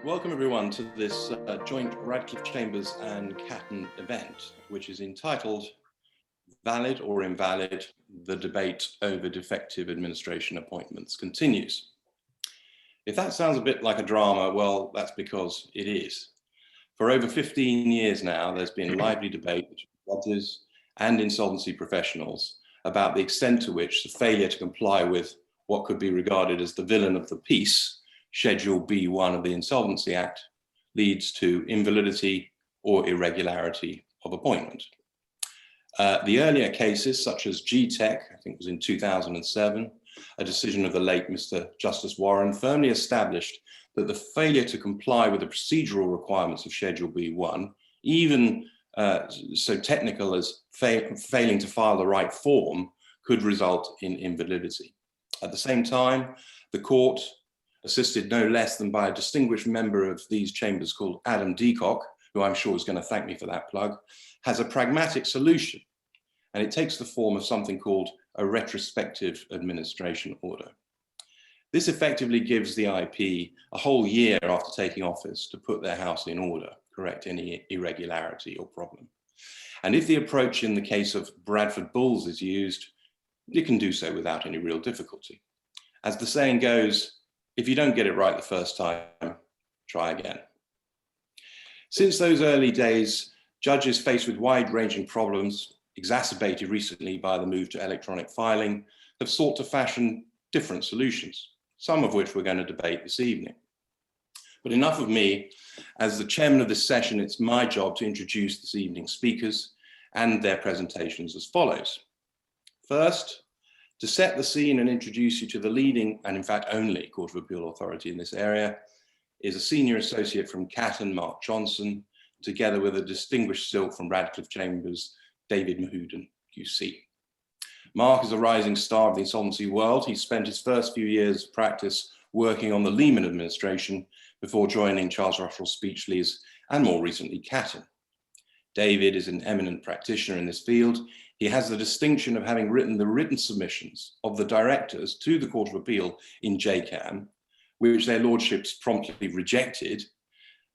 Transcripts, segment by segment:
Welcome everyone to this joint Radcliffe Chambers and Katten event, which is entitled Valid or Invalid, the debate over defective administration appointments continues. If that sounds a bit like a drama, well, that's because it is. For over 15 years now, there's been lively debate between judges and insolvency professionals about the extent to which the failure to comply with what could be regarded as the villain of the piece, Schedule B1 of the Insolvency Act, leads to invalidity or irregularity of appointment. The earlier cases, such as GTEC, I think it was in 2007, a decision of the late Mr. Justice Warren, firmly established that the failure to comply with the procedural requirements of Schedule B1, even so technical as failing to file the right form, could result in invalidity. At the same time, the court, assisted no less than by a distinguished member of these chambers called Adam Deacock, who I'm sure is going to thank me for that plug, has a pragmatic solution, and it takes the form of something called a retrospective administration order. This effectively gives the IP a whole year after taking office to put their house in order, correct any irregularity or problem. And if the approach in the case of Bradford Bulls is used, it can do so without any real difficulty. As the saying goes, if you don't get it right the first time, try again. Since those early days, judges faced with wide-ranging problems, exacerbated recently by the move to electronic filing, have sought to fashion different solutions, some of which we're going to debate this evening. But enough of me. As the chairman of this session, it's my job to introduce this evening's speakers and their presentations as follows. First, to set the scene and introduce you to the leading, and in fact only, Court of Appeal authority in this area, is a senior associate from Katten, Mark Johnson, together with a distinguished silk from Radcliffe Chambers, David Mohyuddin, QC. Mark is a rising star of the insolvency world. He spent his first few years of practice working on the Lehman administration before joining Charles Russell Speechley's and more recently Katten. David is an eminent practitioner in this field. He has the distinction of having written the written submissions of the directors to the Court of Appeal in JCAM, which their lordships promptly rejected,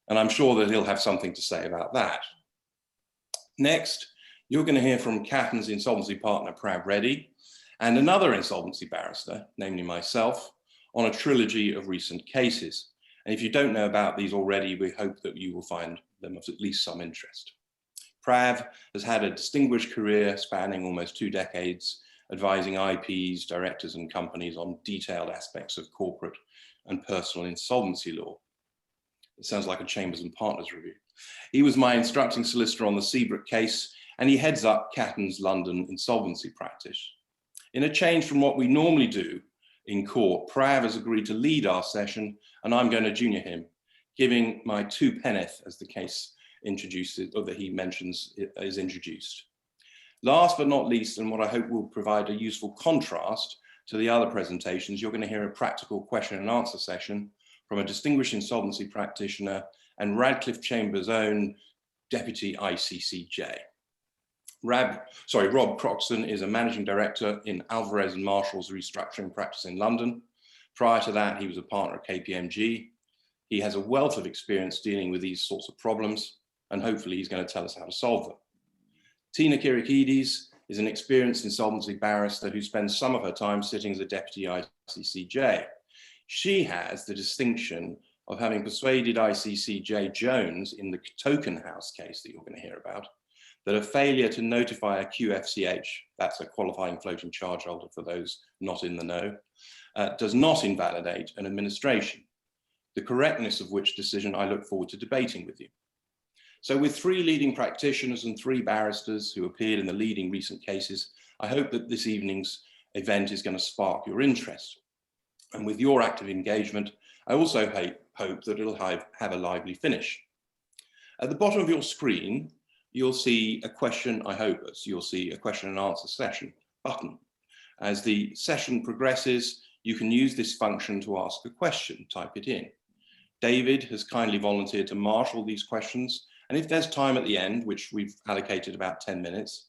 and I'm sure that he'll have something to say about that. Next, you're going to hear from Katten's insolvency partner, Prav Reddy, and another insolvency barrister, namely myself, on a trilogy of recent cases. And if you don't know about these already, we hope that you will find them of at least some interest. Prav has had a distinguished career spanning almost 2 decades, advising IPs, directors and companies on detailed aspects of corporate and personal insolvency law. It sounds like a Chambers and Partners review. He was my instructing solicitor on the Seabrook case, and he heads up Katten's London insolvency practice. In a change from what we normally do in court, Prav has agreed to lead our session, and I'm going to junior him, giving my 2 penneth as the case introduces, or that he mentions is introduced. Last but not least, and what I hope will provide a useful contrast to the other presentations, you're going to hear a practical question and answer session from a distinguished insolvency practitioner and Radcliffe Chambers' own Deputy ICCJ. Rob Croxton is a managing director in Alvarez & Marshall's restructuring practice in London. Prior to that, he was a partner at KPMG. He has a wealth of experience dealing with these sorts of problems, and hopefully he's going to tell us how to solve them. Tina Kyriakides is an experienced insolvency barrister who spends some of her time sitting as a deputy ICCJ. She has the distinction of having persuaded ICCJ Jones in the Tokenhouse case that you're going to hear about, that a failure to notify a QFCH, that's a qualifying floating charge holder for those not in the know, does not invalidate an administration, the correctness of which decision I look forward to debating with you. So with 3 leading practitioners and 3 barristers who appeared in the leading recent cases, I hope that this evening's event is going to spark your interest. And with your active engagement, I also hope that it'll have a lively finish. At the bottom of your screen, you'll see a question, I hope, you'll see a question and answer session button. As the session progresses, you can use this function to ask a question, type it in. David has kindly volunteered to marshal these questions, and if there's time at the end, which we've allocated about 10 minutes,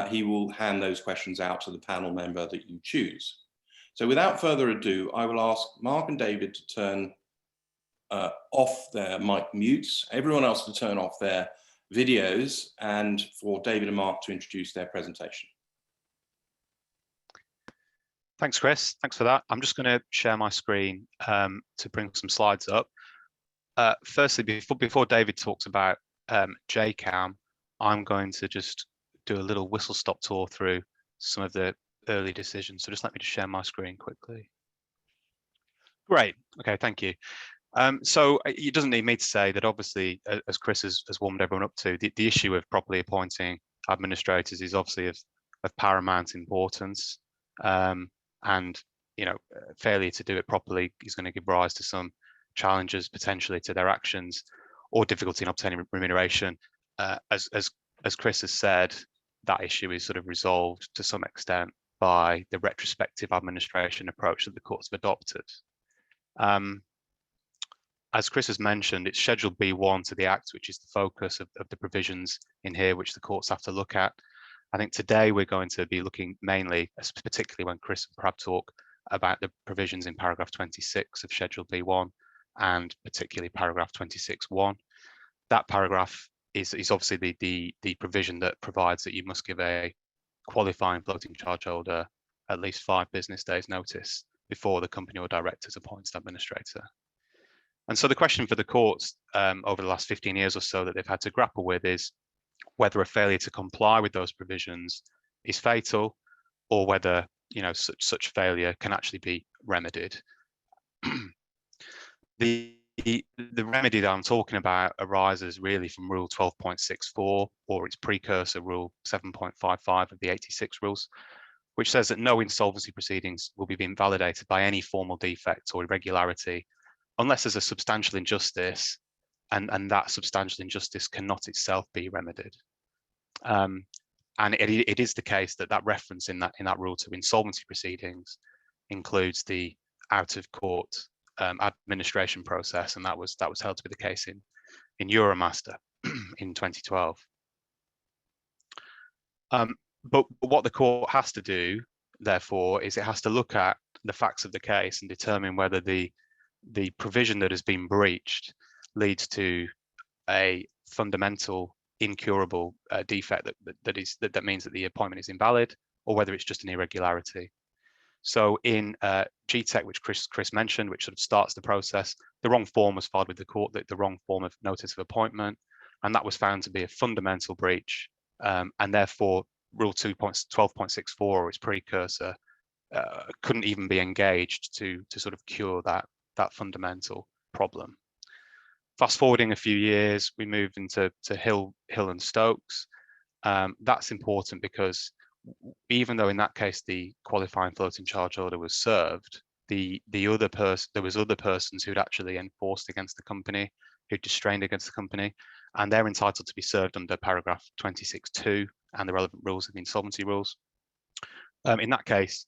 he will hand those questions out to the panel member that you choose. So without further ado, I will ask Mark and David to turn off their mic mutes, everyone else to turn off their videos, and for David and Mark to introduce their presentation. Thanks, Chris. Thanks for that. I'm just going to share my screen to bring some slides up. Firstly, before David talks about JCAM, I'm going to just do a little whistle-stop tour through some of the early decisions. So just let me just share my screen quickly. Great. Okay, thank you. So it doesn't need me to say that obviously, as Chris has warmed everyone up to, the issue of properly appointing administrators is obviously of paramount importance. And failure to do it properly is going to give rise to some challenges potentially to their actions or difficulty in obtaining remuneration. As Chris has said, that issue is sort of resolved to some extent by the retrospective administration approach that the courts have adopted. As Chris has mentioned, it's Schedule B1 to the Act, which is the focus of the provisions in here, which the courts have to look at. I think today we're going to be looking mainly, particularly when Chris and Prav talk about the provisions in paragraph 26 of Schedule B1 and particularly paragraph 26.1. That paragraph is obviously the provision that provides that you must give a qualifying floating charge holder at least 5 business days notice before the company or directors appoints an administrator. And so the question for the courts over the last 15 years or so that they've had to grapple with is whether a failure to comply with those provisions is fatal, or whether such failure can actually be remedied. The remedy that I'm talking about arises really from Rule 12.64 or its precursor, Rule 7.55 of the 86 rules, which says that no insolvency proceedings will be invalidated by any formal defect or irregularity unless there's a substantial injustice, and that substantial injustice cannot itself be remedied. And it is the case that reference in that rule to insolvency proceedings includes the out of court administration process, and that was held to be the case in Euromaster in 2012. But what the court has to do, therefore, is it has to look at the facts of the case and determine whether the provision that has been breached leads to a fundamental incurable defect that means that the appointment is invalid, or whether it's just an irregularity. So in GTEC, which Chris mentioned, which sort of starts the process, the wrong form was filed with the court, the wrong form of notice of appointment, and that was found to be a fundamental breach, and therefore Rule 12.64 or its precursor couldn't even be engaged to sort of cure that fundamental problem. Fast forwarding a few years, we moved into Hill and Stokes. That's important because even though in that case the qualifying floating charge order was served, there was other persons who'd actually enforced against the company, who distrained against the company, and they're entitled to be served under paragraph 26.2 and the relevant rules of the insolvency rules. In that case,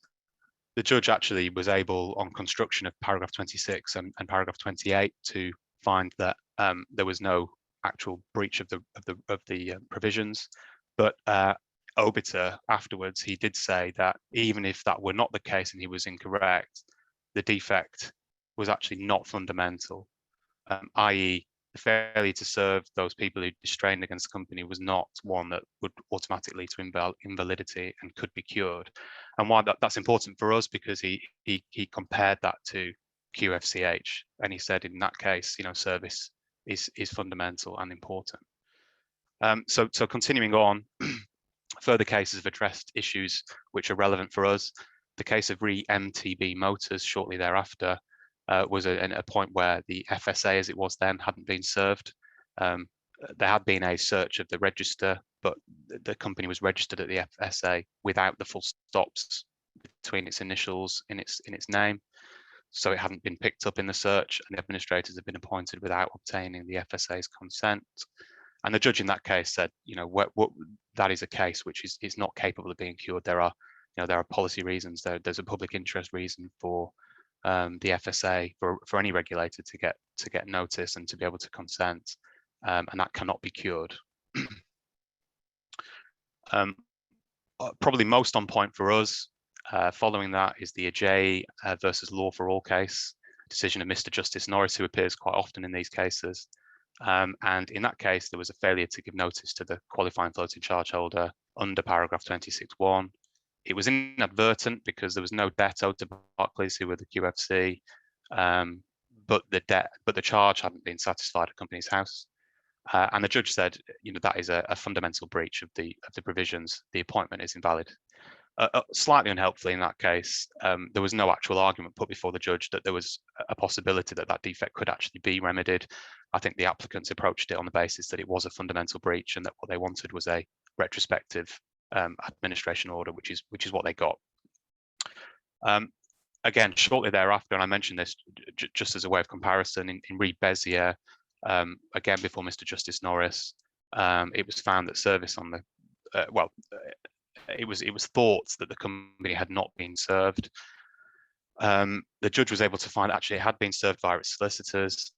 the judge actually was able, on construction of paragraph 26 and paragraph 28, to find that there was no actual breach of the provisions, but obiter afterwards he did say that even if that were not the case and he was incorrect, the defect was actually not fundamental, i.e. the failure to serve those people who distrained against the company was not one that would automatically lead to invalidity and could be cured. And why that's important for us, because he compared that to QFCH, and he said in that case, service is fundamental and important. So continuing on, further cases have addressed issues which are relevant for us. The case of Re MTB Motors shortly thereafter was a point where the FSA, as it was then, hadn't been served. There had been a search of the register, but the company was registered at the FSA without the full stops between its initials in its name. So it hadn't been picked up in the search, and the administrators had been appointed without obtaining the FSA's consent. And the judge in that case said, that is a case which is not capable of being cured. There are policy reasons. There's a public interest reason for the FSA, for any regulator to get notice and to be able to consent, and that cannot be cured. Probably most on point for us, following that, is the Ajay versus Law for All case, decision of Mr. Justice Norris, who appears quite often in these cases. And in that case, there was a failure to give notice to the qualifying floating charge holder under paragraph 26.1. It was inadvertent because there was no debt owed to Barclays, who were the QFC, but the charge hadn't been satisfied at Companies House. And the judge said, that is a fundamental breach of the provisions. The appointment is invalid. Slightly unhelpfully in that case, there was no actual argument put before the judge that there was a possibility that that defect could actually be remedied. I think the applicants approached it on the basis that it was a fundamental breach and that what they wanted was a retrospective administration order, which is what they got. Again, shortly thereafter, and I mentioned this just as a way of comparison, in Re Bezier, again before Mr. Justice Norris, it was found that service on the it was thought that the company had not been served. The judge was able to find actually it had been served via its solicitors,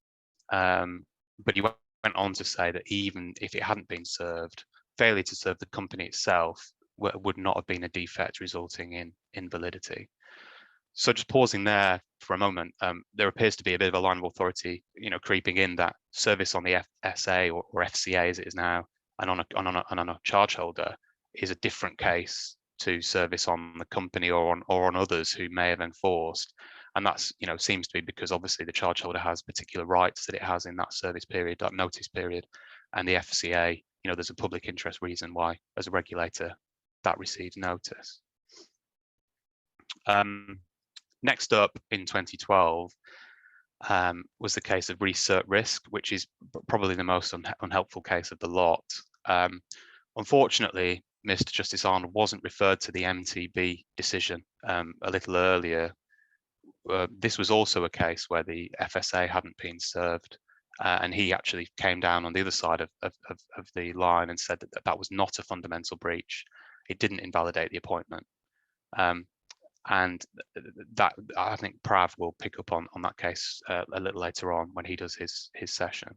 but he went on to say that even if it hadn't been served, failure to serve the company itself would not have been a defect resulting in invalidity. So just pausing there for a moment, there appears to be a bit of a line of authority, creeping in that service on the FSA or FCA as it is now, and on a charge holder is a different case to service on the company or on others who may have enforced. And that's, seems to be because obviously the charge holder has particular rights that it has in that service period, that notice period, and the FCA, there's a public interest reason why, as a regulator, that receives notice. Next up in 2012 was the case of Re Seabrook Risk, which is probably the most unhelpful case of the lot. Unfortunately, Mr. Justice Arnold wasn't referred to the MTB decision a little earlier. This was also a case where the FSA hadn't been served, and he actually came down on the other side of the line and said that was not a fundamental breach. It didn't invalidate the appointment. And that, I think Prav will pick up on that case a little later on when he does his session.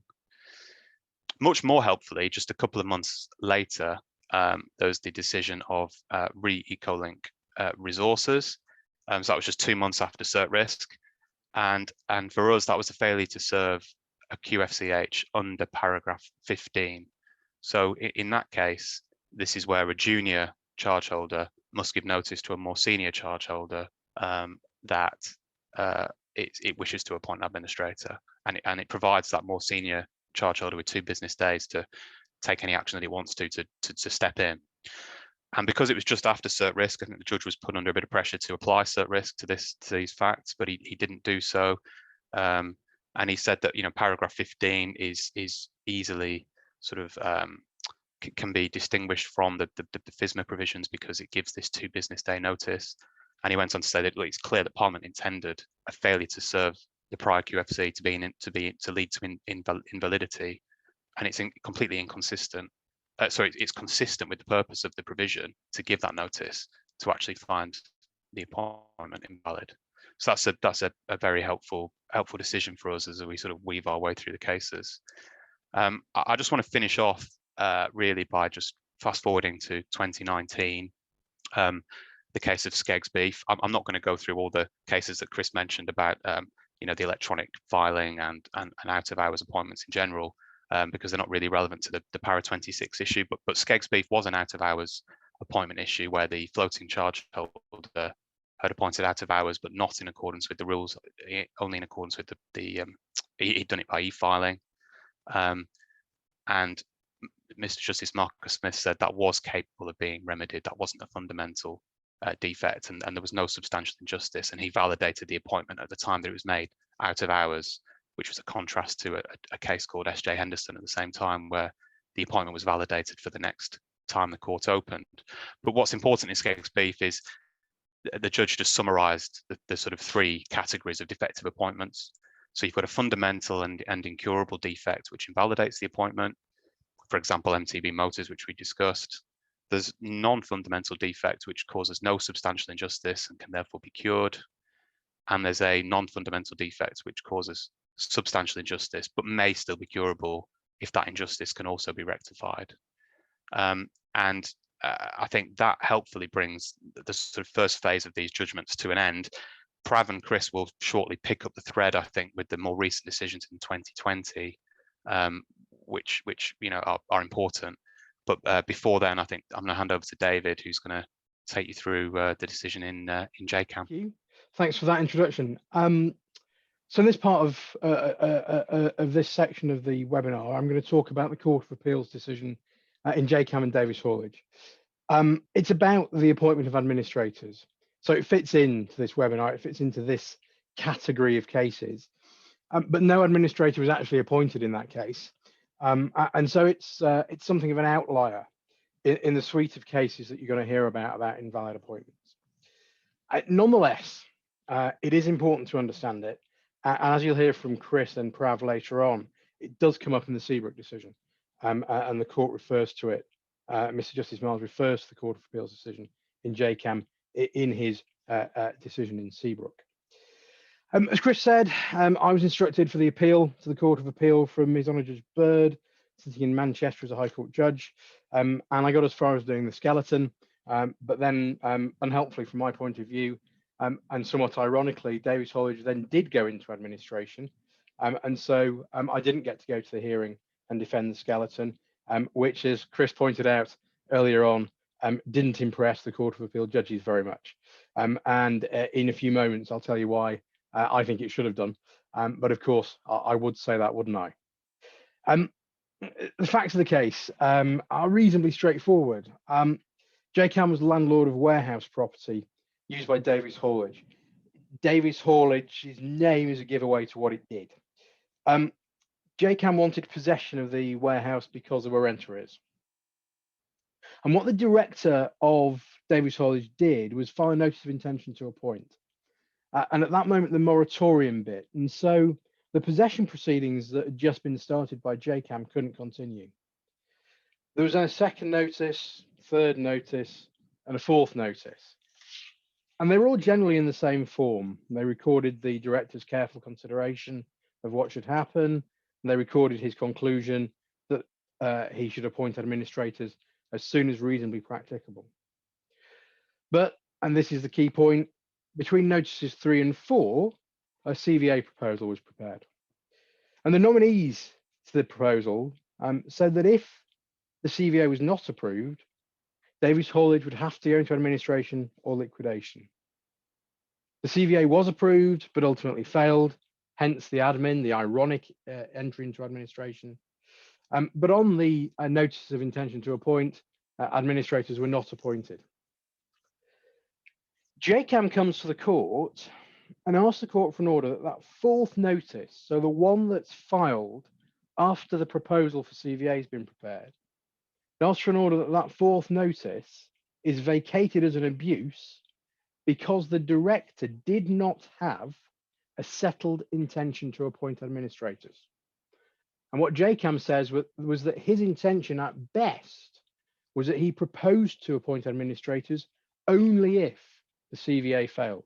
Much more helpfully, just a couple of months later, there was the decision of Re Ecolink Resources. So that was just 2 months after cert risk, and for us that was a failure to serve a QFCH under paragraph 15. So in that case, this is where a junior charge holder must give notice to a more senior charge holder that it wishes to appoint an administrator, and it provides that more senior charge holder with 2 business days to take any action that it wants to step in. And because it was just after cert risk, I think the judge was put under a bit of pressure to apply cert risk to these facts, but he didn't do so. And he said that paragraph 15 is easily sort of can be distinguished from the FSMA provisions because it gives this 2 business day notice. And he went on to say that it's clear that Parliament intended a failure to serve the prior QFC to lead to invalidity, and it's completely inconsistent. It's consistent with the purpose of the provision to give that notice to actually find the appointment invalid. So that's a very helpful decision for us as we sort of weave our way through the cases. I just want to finish off really by just fast forwarding to 2019, the case of Skeggs Beef. I'm not going to go through all the cases that Chris mentioned about the electronic filing and out of hours appointments in general, because they're not really relevant to the Para 26 issue. But Skeggs Beef was an out of hours appointment issue where the floating charge holder had appointed out of hours, but not in accordance with the rules, only in accordance with he'd done it by e-filing. And Mr. Justice Marcus Smith said that was capable of being remedied. That wasn't a fundamental defect, and there was no substantial injustice. And he validated the appointment at the time that it was made out of hours, which was a contrast to a case called S.J. Henderson at the same time, where the appointment was validated for the next time the court opened. But what's important in Skeggs Beef is the judge just summarised the sort of 3 categories of defective appointments. So you've got a fundamental and incurable defect which invalidates the appointment. For example, MTB Motors, which we discussed. There's non-fundamental defect which causes no substantial injustice and can therefore be cured. And there's a non-fundamental defect which causes substantial injustice but may still be curable if that injustice can also be rectified. I think that helpfully brings the sort of first phase of these judgments to an end. Prav and Chris will shortly pick up the thread, I think, with the more recent decisions in 2020, which are important. But before then, I think I'm going to hand over to David, who's going to take you through the decision in JCAM. Thank you. Thanks for that introduction. So in this part of this section of the webinar, I'm going to talk about the Court of Appeal's decision in JCAM and Davis Haulage. It's about the appointment of administrators. So it fits into this webinar, it fits into this category of cases. But no administrator was actually appointed in that case. And so it's something of an outlier in the suite of cases that you're going to hear about invalid appointments. Nonetheless, it is important to understand it. And as you'll hear from Chris and Prav later on, it does come up in the Seabrook decision. And the court refers to it. Mr. Justice Miles refers to the Court of Appeal's decision in JCAM in his decision in Seabrook. As Chris said, I was instructed for the appeal to the Court of Appeal from His Honour Judge Bird, sitting in Manchester as a High Court judge. And I got as far as doing the skeleton, but then unhelpfully from my point of view, and somewhat ironically, Davis Haulage then did go into administration. And so I didn't get to go to the hearing and defend the skeleton, which, as Chris pointed out earlier on, didn't impress the Court of Appeal judges very much. And in a few moments, I'll tell you why I think it should have done. But of course, I would say that, wouldn't I? The facts of the case are reasonably straightforward. JCAM was the landlord of warehouse property used by Davis Haulage. Davis Haulage's name is a giveaway to what it did. JCAM wanted possession of the warehouse because there were rent arrears. And what the director of Davis Haulage did was file a notice of intention to appoint. And at that moment, the moratorium bit. And so the possession proceedings that had just been started by JCAM couldn't continue. There was a second notice, third notice, and a fourth notice. And they were all generally in the same form. They recorded the director's careful consideration of what should happen. And they recorded his conclusion that he should appoint administrators as soon as reasonably practicable. But, and this is the key point, between notices 3 and 4, a CVA proposal was prepared. And the nominees to the proposal said that if the CVA was not approved, Davis Haulage would have to go into administration or liquidation. The CVA was approved, but ultimately failed, hence the admin, the ironic entry into administration. But on the notice of intention to appoint, administrators were not appointed. JCAM comes to the court and asks the court for an order that fourth notice, so the one that's filed after the proposal for CVA has been prepared, it asks for an order that fourth notice is vacated as an abuse because the director did not have a settled intention to appoint administrators. And what JCAM says was that his intention at best was that he proposed to appoint administrators only if the CVA failed.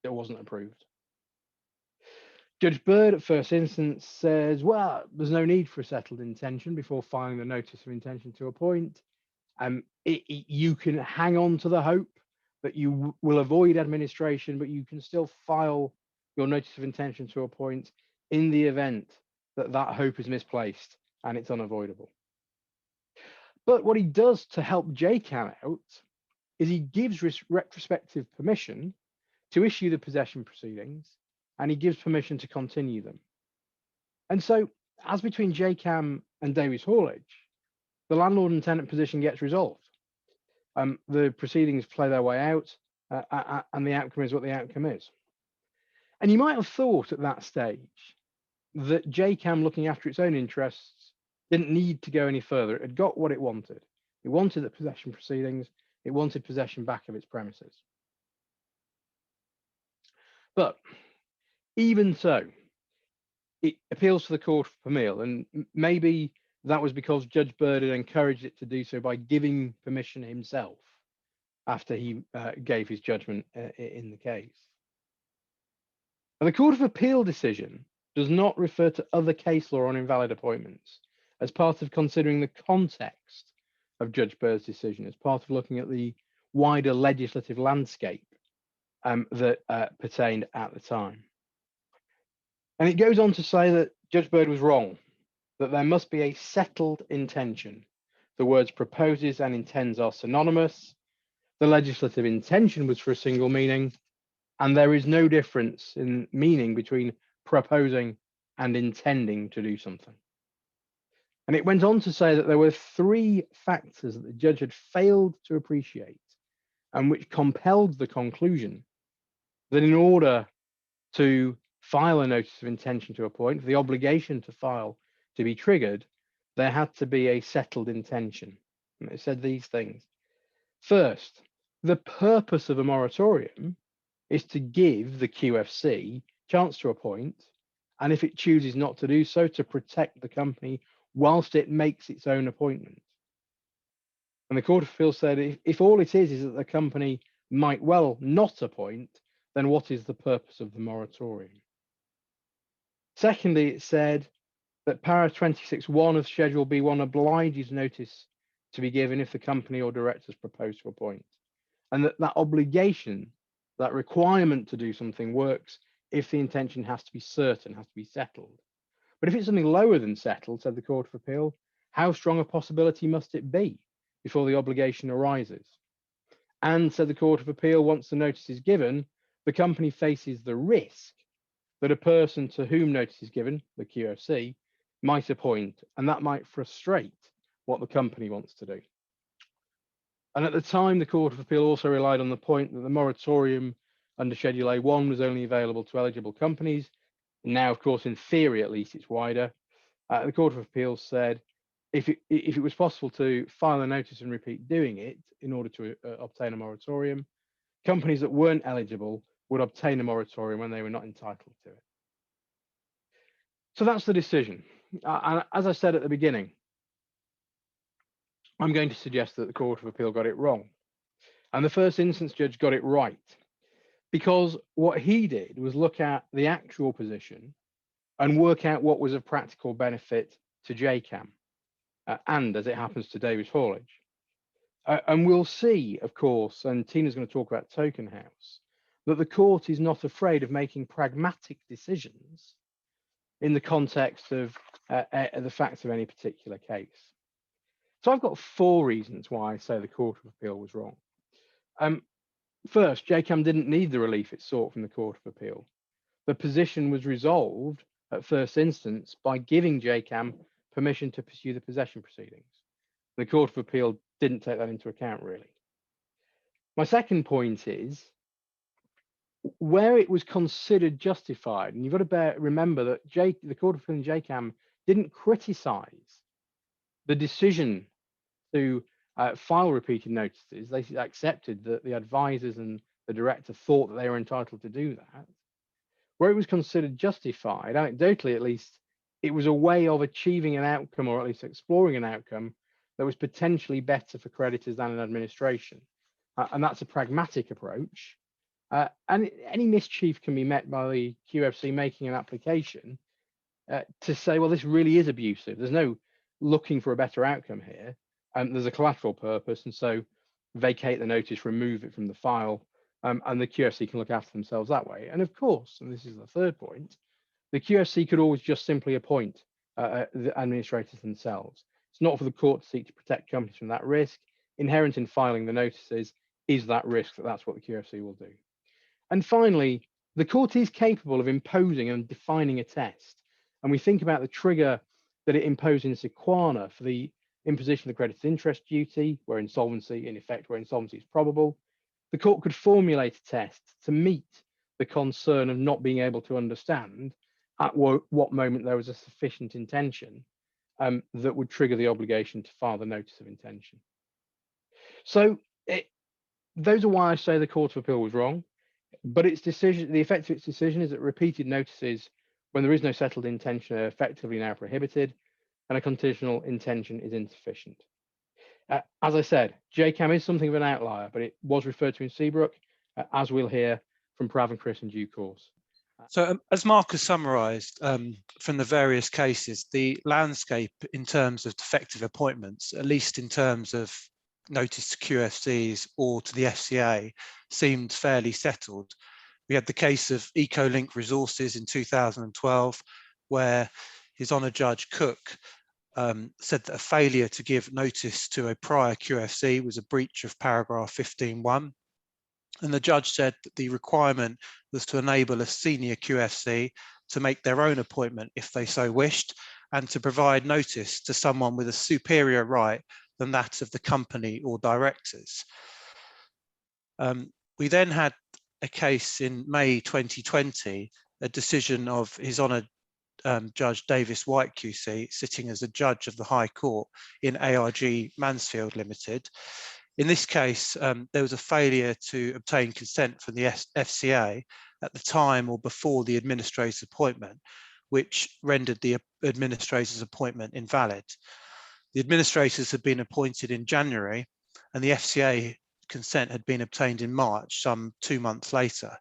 It wasn't approved. Judge Bird at first instance says, well, there's no need for a settled intention before filing the notice of intention to appoint. You can hang on to the hope that you will avoid administration, but you can still file your notice of intention to appoint in the event that that hope is misplaced and it's unavoidable. But what he does to help JCAM out is he gives retrospective permission to issue the possession proceedings, and he gives permission to continue them. And so, as between JCAM and Davis Haulage, the landlord and tenant position gets resolved. The proceedings play their way out, and the outcome is what the outcome is. And you might have thought at that stage that JCAM, looking after its own interests, didn't need to go any further. It had got what it wanted. It wanted the possession proceedings. It wanted possession back of its premises. But even so, it appeals to the Court of Appeal, and maybe that was because Judge Bird had encouraged it to do so by giving permission himself after he gave his judgment in the case. And the Court of Appeal decision does not refer to other case law on invalid appointments as part of considering the context of Judge Bird's decision, as part of looking at the wider legislative landscape. that pertained at the time. And it goes on to say that Judge Bird was wrong, that there must be a settled intention. The words proposes and intends are synonymous. The legislative intention was for a single meaning, and there is no difference in meaning between proposing and intending to do something. And it went on to say that there were 3 factors that the judge had failed to appreciate and which compelled the conclusion that in order to file a notice of intention to appoint, for the obligation to file to be triggered, there had to be a settled intention. And it said these things. First, the purpose of a moratorium is to give the QFC chance to appoint, and if it chooses not to do so, to protect the company whilst it makes its own appointment. And the Court of Appeal said if all it is that the company might well not appoint, then what is the purpose of the moratorium? Secondly, it said that para 26(1) of Schedule B1 obliges notice to be given if the company or directors propose to appoint, and that obligation, that requirement to do something, works if the intention has to be certain, has to be settled. But if it's something lower than settled, said the Court of Appeal, how strong a possibility must it be before the obligation arises? And, said the Court of Appeal, once the notice is given, the company faces the risk that a person to whom notice is given, the QFC, might appoint, and that might frustrate what the company wants to do. And at the time, the Court of Appeal also relied on the point that the moratorium under Schedule A1 was only available to eligible companies. Now, of course, in theory, at least, it's wider. The Court of Appeal said if it was possible to file a notice and repeat doing it in order to obtain a moratorium, companies that weren't eligible would obtain a moratorium when they were not entitled to it. So that's the decision. And as I said at the beginning, I'm going to suggest that the Court of Appeal got it wrong. And the first instance judge got it right, because what he did was look at the actual position and work out what was of practical benefit to JCAM and, as it happens, to Davis Haulage. And we'll see, of course, and Tina's going to talk about Tokenhouse, that the court is not afraid of making pragmatic decisions in the context of the facts of any particular case. So I've got 4 reasons why I say the Court of Appeal was wrong. First, JCAM didn't need the relief it sought from the Court of Appeal. The position was resolved at first instance by giving JCAM permission to pursue the possession proceedings. The Court of Appeal didn't take that into account, really. My second point is, where it was considered justified, and you've got to remember that the Court of Appeal and JCAM didn't criticise the decision to file repeated notices. They accepted that the advisors and the director thought that they were entitled to do that. Where it was considered justified, anecdotally at least, it was a way of achieving an outcome, or at least exploring an outcome, that was potentially better for creditors than an administration. And that's a pragmatic approach. And any mischief can be met by the QFC making an application to say, well, this really is abusive. There's no looking for a better outcome here. There's a collateral purpose, and so vacate the notice, remove it from the file, and the QFC can look after themselves that way. And of course, and this is the third point, the QFC could always just simply appoint the administrators themselves. It's not for the court to seek to protect companies from that risk. Inherent in filing the notices is that risk that's what the QFC will do. And finally, the court is capable of imposing and defining a test. And we think about the trigger that it imposed in Sequana for the imposition of the creditor's interest duty, where insolvency, in effect, where insolvency is probable. The court could formulate a test to meet the concern of not being able to understand at what moment there was a sufficient intention that would trigger the obligation to file the notice of intention. So those are why I say the Court of Appeal was wrong. But its decision, the effect of its decision is that repeated notices when there is no settled intention are effectively now prohibited, and a conditional intention is insufficient. As I said, JCAM is something of an outlier, but it was referred to in Seabrook, as we'll hear from Prav and Chris in due course. So as Mark has summarised from the various cases, the landscape in terms of defective appointments, at least in terms of notice to QFCs or to the FCA seemed fairly settled. We had the case of EcoLink Resources in 2012, where His Honour Judge Cook said that a failure to give notice to a prior QFC was a breach of paragraph 15.1. And the judge said that the requirement was to enable a senior QFC to make their own appointment if they so wished, and to provide notice to someone with a superior right than that of the company or directors. We then had a case in May 2020, a decision of His Honour Judge Davis White QC, sitting as a judge of the High Court in ARG Mansfield Limited. In this case, there was a failure to obtain consent from the FCA at the time or before the administrator's appointment, which rendered the administrator's appointment invalid. The administrators had been appointed in January, and the FCA consent had been obtained in March, some 2 months later.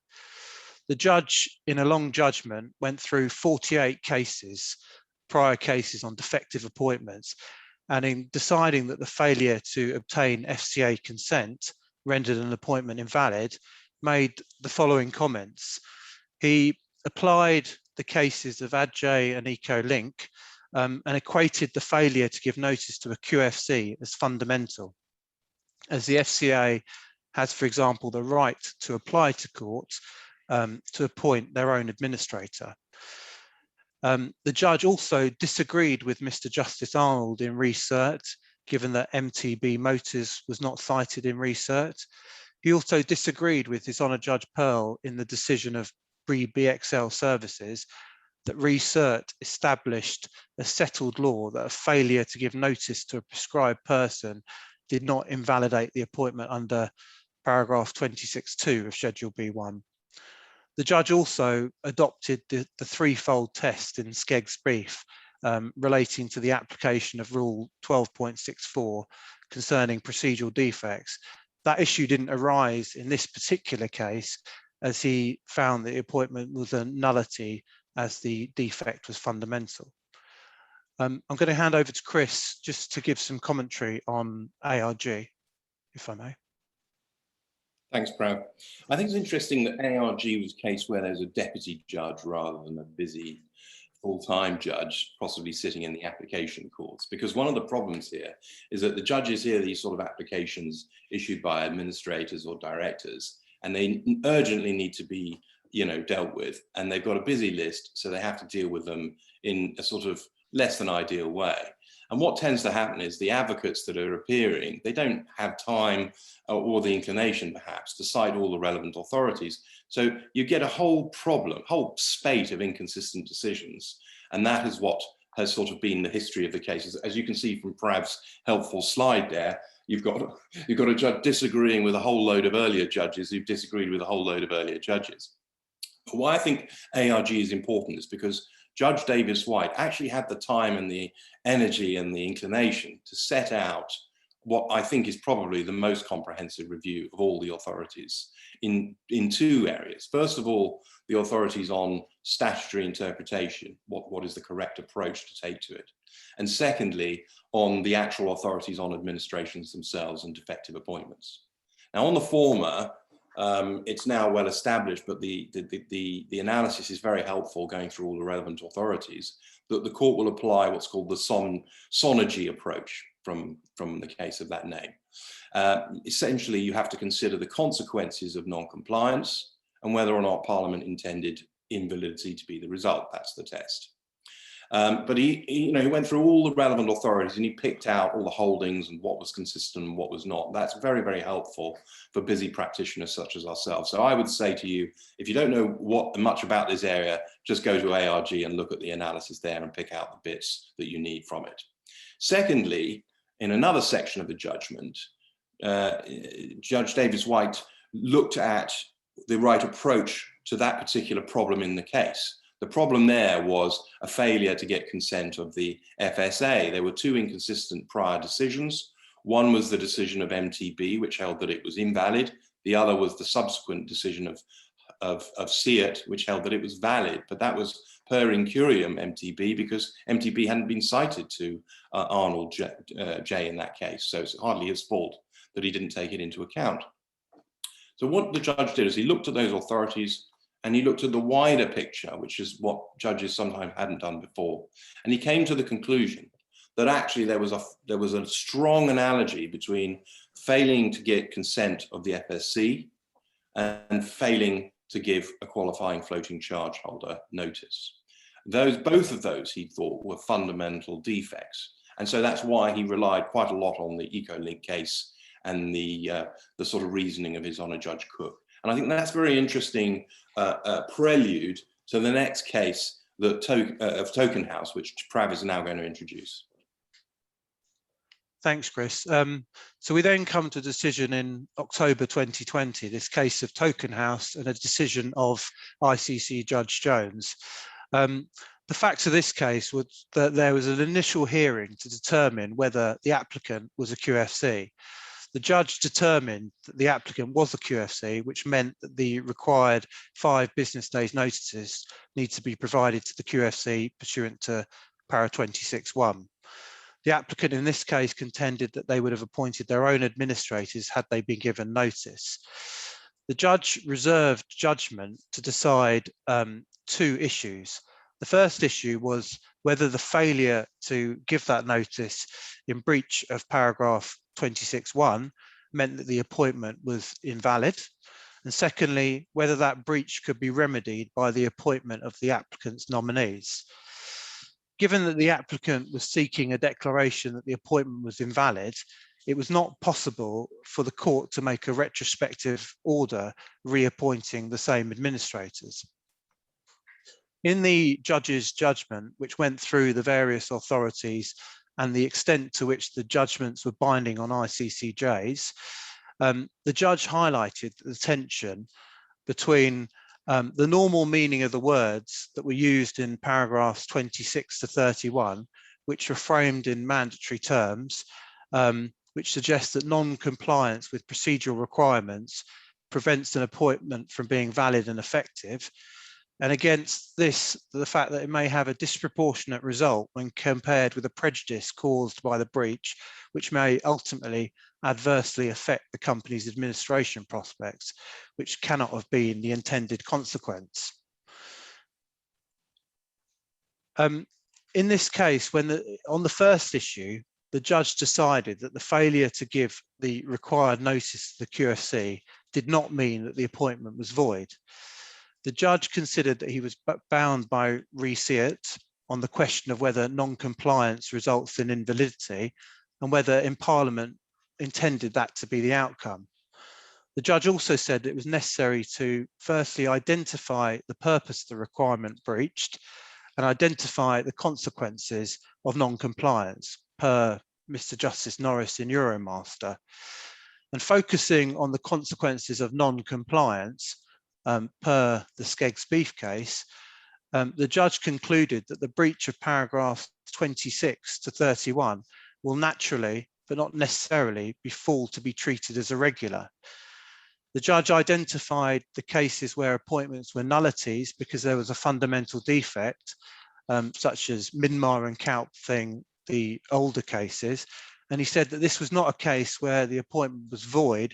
The judge, in a long judgment, went through 48 cases, prior cases on defective appointments, and in deciding that the failure to obtain FCA consent rendered an appointment invalid, made the following comments. He applied the cases of AdJ and EcoLink and equated the failure to give notice to a QFC as fundamental, as the FCA has, for example, the right to apply to courts to appoint their own administrator. The judge also disagreed with Mr. Justice Arnold in Re Cert, given that MTB Motors was not cited in Re Cert. He also disagreed with His Honour Judge Pearl in the decision of Re BXL Services that Re Cert established a settled law that a failure to give notice to a prescribed person did not invalidate the appointment under paragraph 26.2 of Schedule B1. The judge also adopted the threefold test in Skegg's brief relating to the application of Rule 12.64 concerning procedural defects. That issue didn't arise in this particular case, as he found that the appointment was a nullity as the defect was fundamental. I'm going to hand over to Chris just to give some commentary on ARG, if I may. Thanks, Prav. I think it's interesting that ARG was a case where there's a deputy judge rather than a busy full-time judge possibly sitting in the application courts, because one of the problems here is that the judges hear these sort of applications issued by administrators or directors, and they urgently need to be, dealt with, and they've got a busy list, so they have to deal with them in a sort of less than ideal way. And what tends to happen is the advocates that are appearing, they don't have time or the inclination perhaps to cite all the relevant authorities. So you get a whole spate of inconsistent decisions. And that is what has sort of been the history of the cases. As you can see from Prav's helpful slide there, you've got a judge disagreeing with a whole load of earlier judges who've disagreed with a whole load of earlier judges. But why I think ARG is important is because Judge Davis White actually had the time and the energy and the inclination to set out what I think is probably the most comprehensive review of all the authorities in two areas. First of all, the authorities on statutory interpretation, what is the correct approach to take to it? And secondly, on the actual authorities on administrations themselves and defective appointments. Now, on the former, it's now well established, but the analysis is very helpful going through all the relevant authorities, that the court will apply what's called the sonergy approach from the case of that name. Essentially, you have to consider the consequences of non-compliance and whether or not Parliament intended invalidity to be the result. That's the test. But he went through all the relevant authorities and he picked out all the holdings and what was consistent and what was not. That's very, very helpful for busy practitioners such as ourselves. So I would say to you, if you don't know much about this area, just go to ARG and look at the analysis there and pick out the bits that you need from it. Secondly, in another section of the judgment, Judge Davis White looked at the right approach to that particular problem in the case. The problem there was a failure to get consent of the FSA. There were two inconsistent prior decisions. One was the decision of MTB, which held that it was invalid. The other was the subsequent decision of SEAT, which held that it was valid. But that was per incuriam MTB, because MTB hadn't been cited to Arnold J in that case. So it's hardly his fault that he didn't take it into account. So what the judge did is he looked at those authorities and he looked at the wider picture, which is what judges sometimes hadn't done before. And he came to the conclusion that actually there was a strong analogy between failing to get consent of the FSC and failing to give a qualifying floating charge holder notice. Both of those he thought were fundamental defects. And so that's why he relied quite a lot on the EcoLink case and the sort of reasoning of His Honour Judge Cook. And I think that's very interesting prelude to the next case that of Tokenhouse, which Prav is now going to introduce. Thanks, Chris. So we then come to a decision in October 2020, this case of Tokenhouse and a decision of ICC Judge Jones. The facts of this case was that there was an initial hearing to determine whether the applicant was a QFC. The judge determined that the applicant was a QFC, which meant that the required 5 business days notices need to be provided to the QFC pursuant to para 26.1. The applicant in this case contended that they would have appointed their own administrators had they been given notice. The judge reserved judgment to decide 2 issues. The first issue was whether the failure to give that notice in breach of paragraph 26.1 meant that the appointment was invalid. And secondly, whether that breach could be remedied by the appointment of the applicant's nominees. Given that the applicant was seeking a declaration that the appointment was invalid, it was not possible for the court to make a retrospective order reappointing the same administrators. In the judge's judgment, which went through the various authorities and the extent to which the judgments were binding on ICCJs, the judge highlighted the tension between the normal meaning of the words that were used in paragraphs 26 to 31, which were framed in mandatory terms, which suggests that non-compliance with procedural requirements prevents an appointment from being valid and effective. And against this, the fact that it may have a disproportionate result when compared with a prejudice caused by the breach, which may ultimately adversely affect the company's administration prospects, which cannot have been the intended consequence. In this case, on the first issue, the judge decided that the failure to give the required notice to the QFC did not mean that the appointment was void. The judge considered that he was bound by Re Seabrook on the question of whether non-compliance results in invalidity and whether in Parliament intended that to be the outcome. The judge also said that it was necessary to firstly identify the purpose of the requirement breached and identify the consequences of non-compliance per Mr. Justice Norris in Euromaster. And focusing on the consequences of non-compliance, per the Skeggs Beef case, the judge concluded that the breach of paragraphs 26 to 31 will naturally, but not necessarily, fall to be treated as irregular. The judge identified the cases where appointments were nullities because there was a fundamental defect, such as Minmar and Kaupthing, the older cases, and he said that this was not a case where the appointment was void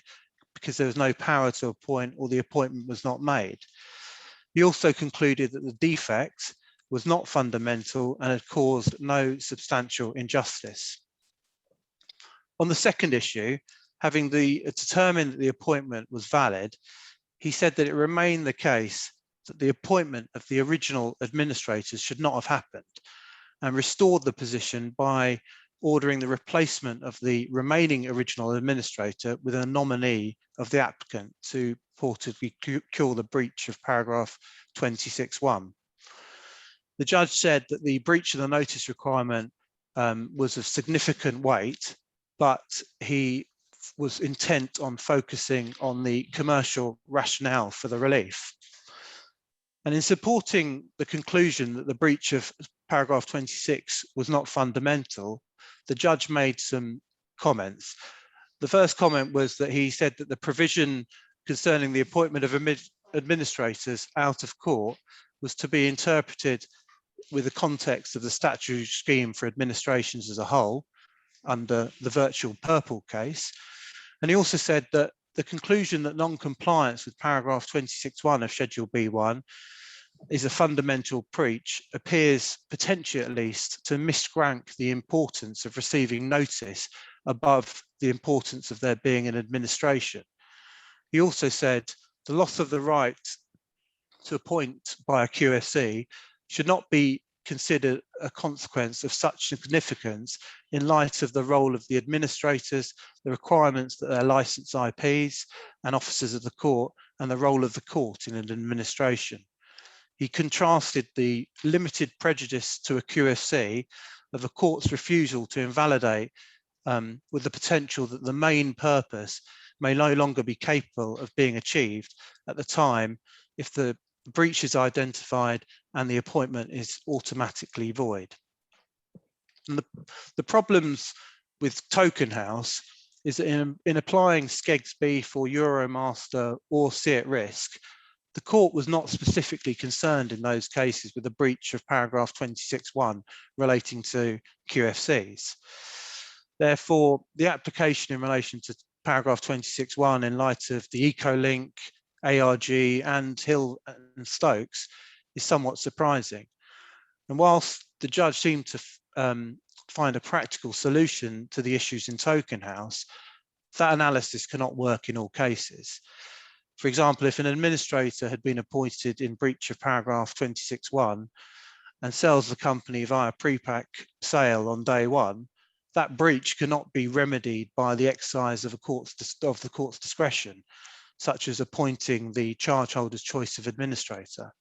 because there was no power to appoint or the appointment was not made. He also concluded that the defect was not fundamental and had caused no substantial injustice. On the second issue, having determined that the appointment was valid, he said that it remained the case that the appointment of the original administrators should not have happened, and restored the position by ordering the replacement of the remaining original administrator with a nominee of the applicant to purportedly cure the breach of paragraph 26.1. The judge said that the breach of the notice requirement was of significant weight, but he was intent on focusing on the commercial rationale for the relief. And in supporting the conclusion that the breach of paragraph 26 was not fundamental, the judge made some comments. The first comment was that he said that the provision concerning the appointment of administrators out of court was to be interpreted with the context of the statutory scheme for administrations as a whole under the virtual purple case. And he also said that the conclusion that non-compliance with paragraph 26.1 of Schedule B1 is a fundamental breach appears, potentially at least, to misrank the importance of receiving notice above the importance of there being an administration. He also said the loss of the right to appoint by a QFC should not be considered a consequence of such significance in light of the role of the administrators, the requirements that they're licensed IPs and officers of the court, and the role of the court in an administration. He contrasted the limited prejudice to a QFC of a court's refusal to invalidate with the potential that the main purpose may no longer be capable of being achieved at the time if the breach is identified and the appointment is automatically void. And the problems with Tokenhouse is that in applying SCEGS B for Euromaster or C at risk, the court was not specifically concerned in those cases with the breach of paragraph 26.1 relating to QFCs. Therefore, the application in relation to paragraph 26.1 in light of the EcoLink, ARG and Hill and Stokes is somewhat surprising. And whilst the judge seemed to find a practical solution to the issues in Tokenhouse, that analysis cannot work in all cases. For example, if an administrator had been appointed in breach of paragraph 26.1 and sells the company via pre-pack sale on day one, that breach cannot be remedied by the exercise of the court's discretion, such as appointing the charge holder's choice of administrator.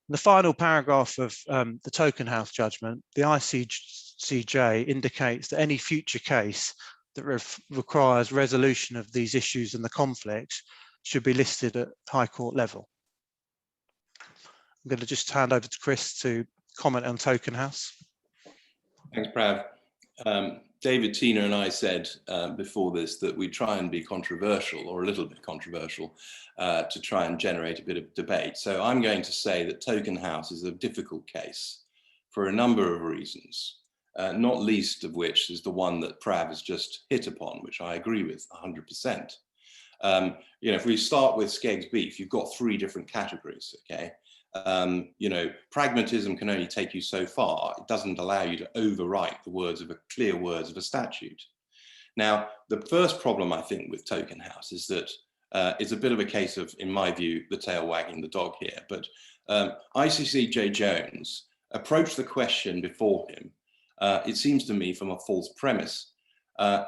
The final paragraph of the Tokenhouse judgment, the ICCJ indicates that any future case that requires resolution of these issues and the conflicts should be listed at High Court level. I'm going to just hand over to Chris to comment on Tokenhouse. Thanks, Prav. David, Tina and I said before this that we try and be controversial, or a little bit controversial, to try and generate a bit of debate. So I'm going to say that Tokenhouse is a difficult case for a number of reasons, not least of which is the one that Prav has just hit upon, which I agree with 100%. You know, if we start with SCEGS beef, you've got three different categories, okay? You know, pragmatism can only take you so far. It doesn't allow you to overwrite the words of clear words of a statute. Now, the first problem I think with Tokenhouse is that it's a bit of a case of, in my view, the tail wagging the dog here. But ICCJ Jones approached the question before him, it seems to me, from a false premise.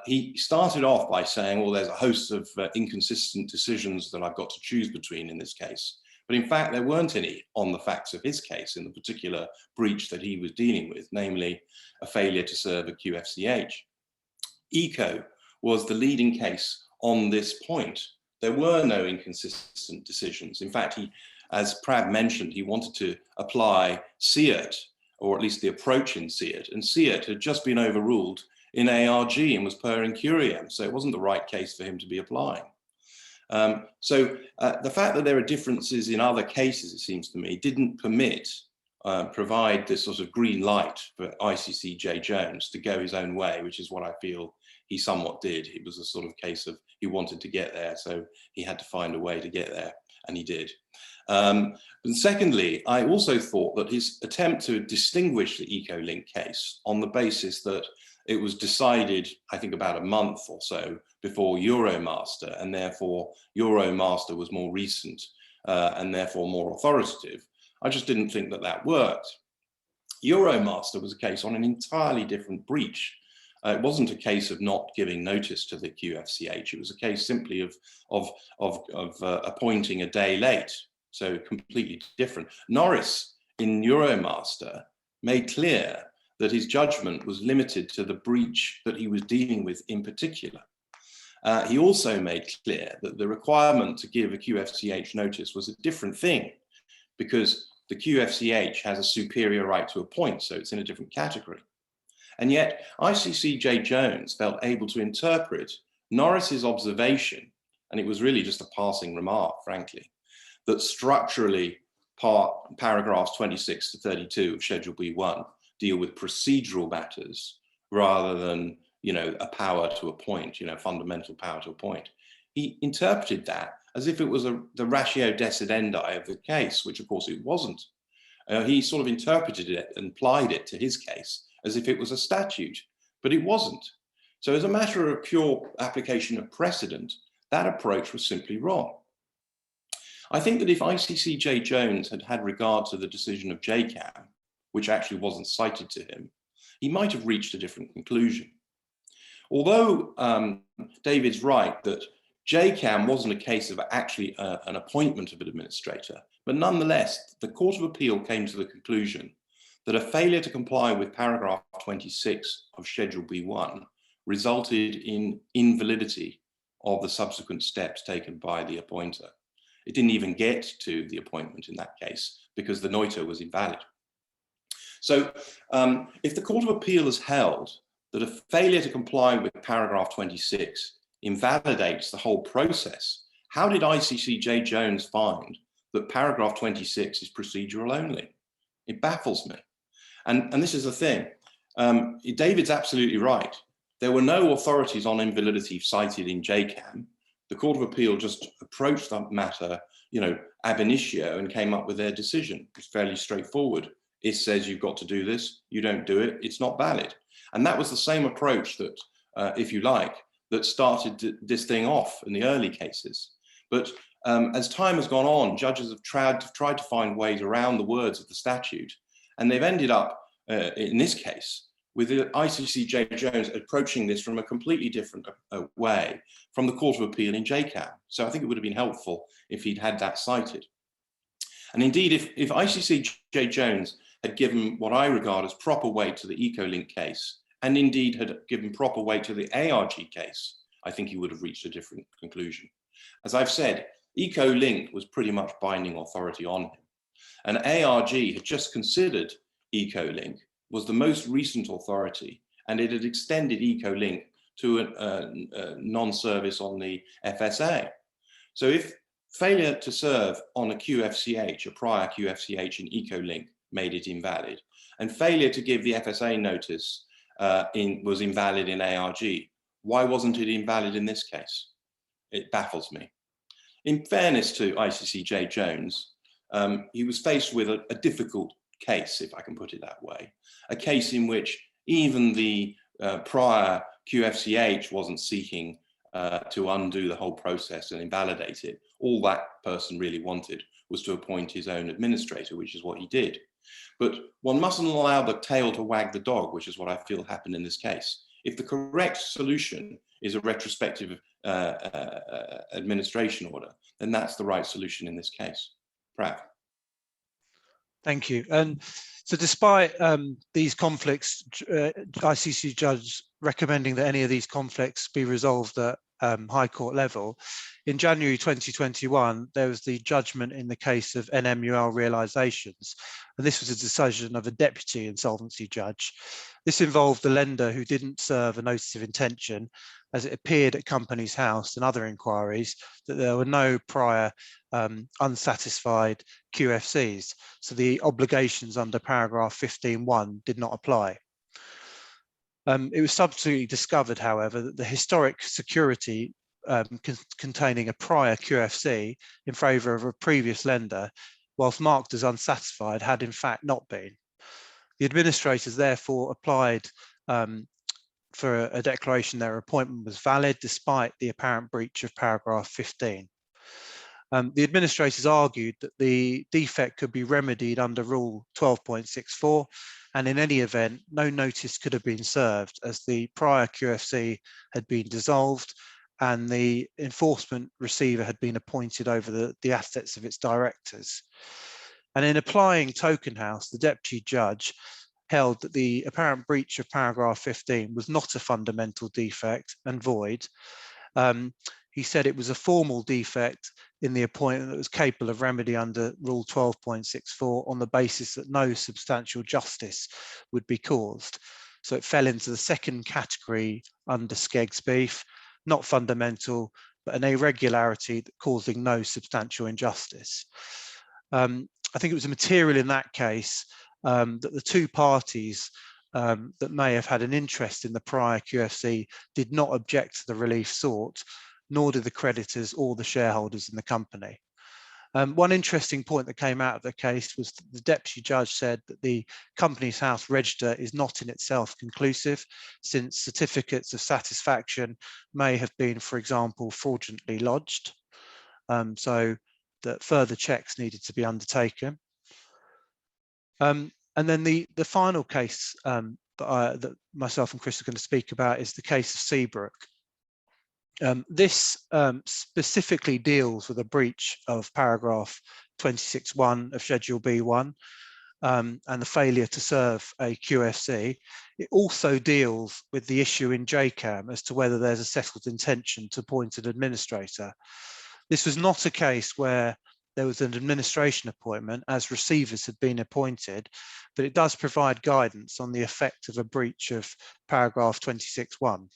He started off by saying, well, there's a host of inconsistent decisions that I've got to choose between in this case. But in fact, there weren't any on the facts of his case in the particular breach that he was dealing with, namely a failure to serve a QFCH. ECO was the leading case on this point. There were no inconsistent decisions. In fact, he, as Prav mentioned, he wanted to apply SEAT, or at least the approach in SEAT, and SEAT had just been overruled in ARG and was per incuriam, so it wasn't the right case for him to be applying. So the fact that there are differences in other cases, it seems to me, didn't provide this sort of green light for ICCJ Jones to go his own way, which is what I feel he somewhat did. It was a sort of case of he wanted to get there, so he had to find a way to get there, and he did. And secondly, I also thought that his attempt to distinguish the EcoLink case on the basis that it was decided, I think, about a month or so before Euromaster, and therefore Euromaster was more recent and therefore more authoritative. I just didn't think that that worked. Euromaster was a case on an entirely different breach. It wasn't a case of not giving notice to the QFCH. It was a case simply of appointing a day late, so completely different. Norris in Euromaster made clear that his judgment was limited to the breach that he was dealing with in particular. He also made clear that the requirement to give a QFCH notice was a different thing, because the QFCH has a superior right to appoint, so it's in a different category. And yet ICCJ Jones felt able to interpret Norris's observation, and it was really just a passing remark, frankly, that structurally paragraphs 26 to 32 of Schedule B1 deal with procedural matters rather than, you know, a power to appoint, you know, fundamental power to appoint. He interpreted that as if it was the ratio decidendi of the case, which of course it wasn't. He sort of interpreted it and applied it to his case as if it was a statute, but it wasn't. So as a matter of pure application of precedent, that approach was simply wrong. I think that if ICC Jones had had regard to the decision of JCAM, which actually wasn't cited to him, he might have reached a different conclusion. Although David's right that JCAM wasn't a case of actually an appointment of an administrator, but nonetheless, the Court of Appeal came to the conclusion that a failure to comply with paragraph 26 of Schedule B1 resulted in invalidity of the subsequent steps taken by the appointer. It didn't even get to the appointment in that case because the noiter was invalid. So if the Court of Appeal has held that a failure to comply with paragraph 26 invalidates the whole process, how did ICC Jones find that paragraph 26 is procedural only? It baffles me. And this is the thing. David's absolutely right. There were no authorities on invalidity cited in JCAM. The Court of Appeal just approached that matter, you know, ab initio and came up with their decision. It's fairly straightforward. It says you've got to do this. You don't do it, it's not valid. And that was the same approach that, if you like, that started this thing off in the early cases. But as time has gone on, judges have tried to find ways around the words of the statute, and they've ended up, in this case, with the ICC Jones approaching this from a completely different way from the Court of Appeal in JCAM. So I think it would have been helpful if he'd had that cited. And indeed, if ICC Jones had given what I regard as proper weight to the EcoLink case, and indeed had given proper weight to the ARG case, I think he would have reached a different conclusion. As I've said, EcoLink was pretty much binding authority on him. And ARG had just considered EcoLink, was the most recent authority, and it had extended EcoLink to a non-service on the FSA. So if failure to serve on a QFCH, a prior QFCH in EcoLink, made it invalid, and failure to give the FSA notice was invalid in ARG, why wasn't it invalid in this case? It baffles me. In fairness to ICC Jones, he was faced with a difficult case, if I can put it that way, a case in which even the prior QFCH wasn't seeking to undo the whole process and invalidate it. All that person really wanted was to appoint his own administrator, which is what he did. But one mustn't allow the tail to wag the dog, which is what I feel happened in this case. If the correct solution is a retrospective administration order, then that's the right solution in this case. Prav. Thank you. And so despite these conflicts, ICC judge recommending that any of these conflicts be resolved at High Court level, in January 2021, there was the judgment in the case of NMUL Realizations, and this was a decision of a deputy insolvency judge. This involved the lender who didn't serve a notice of intention, as it appeared at Companies House and other inquiries that there were no prior unsatisfied QFCs, so the obligations under paragraph 15.1 did not apply. It was subsequently discovered, however, that the historic security containing a prior QFC in favour of a previous lender, whilst marked as unsatisfied, had in fact not been. The administrators therefore applied for a declaration their appointment was valid despite the apparent breach of paragraph 15. The administrators argued that the defect could be remedied under Rule 12.64, and in any event, no notice could have been served as the prior QFC had been dissolved and the enforcement receiver had been appointed over the assets of its directors. And in applying Tokenhouse, the deputy judge held that the apparent breach of paragraph 15 was not a fundamental defect and void. He said it was a formal defect in the appointment that was capable of remedy under Rule 12.64 on the basis that no substantial justice would be caused. So it fell into the second category under Skeggs beef, not fundamental, but an irregularity causing no substantial injustice. I think it was material in that case that the two parties that may have had an interest in the prior QFC did not object to the relief sought, nor did the creditors or the shareholders in the company. One interesting point that came out of the case was that the deputy judge said that the Companies House register is not in itself conclusive, since certificates of satisfaction may have been, for example, fraudulently lodged, so that further checks needed to be undertaken. And then the final case that myself and Chris are going to speak about is the case of Seabrook. This specifically deals with a breach of paragraph 26.1 of Schedule B1 and the failure to serve a QFC. It also deals with the issue in JCAM as to whether there's a settled intention to appoint an administrator. This was not a case where there was an administration appointment, as receivers had been appointed, but it does provide guidance on the effect of a breach of paragraph 26.1.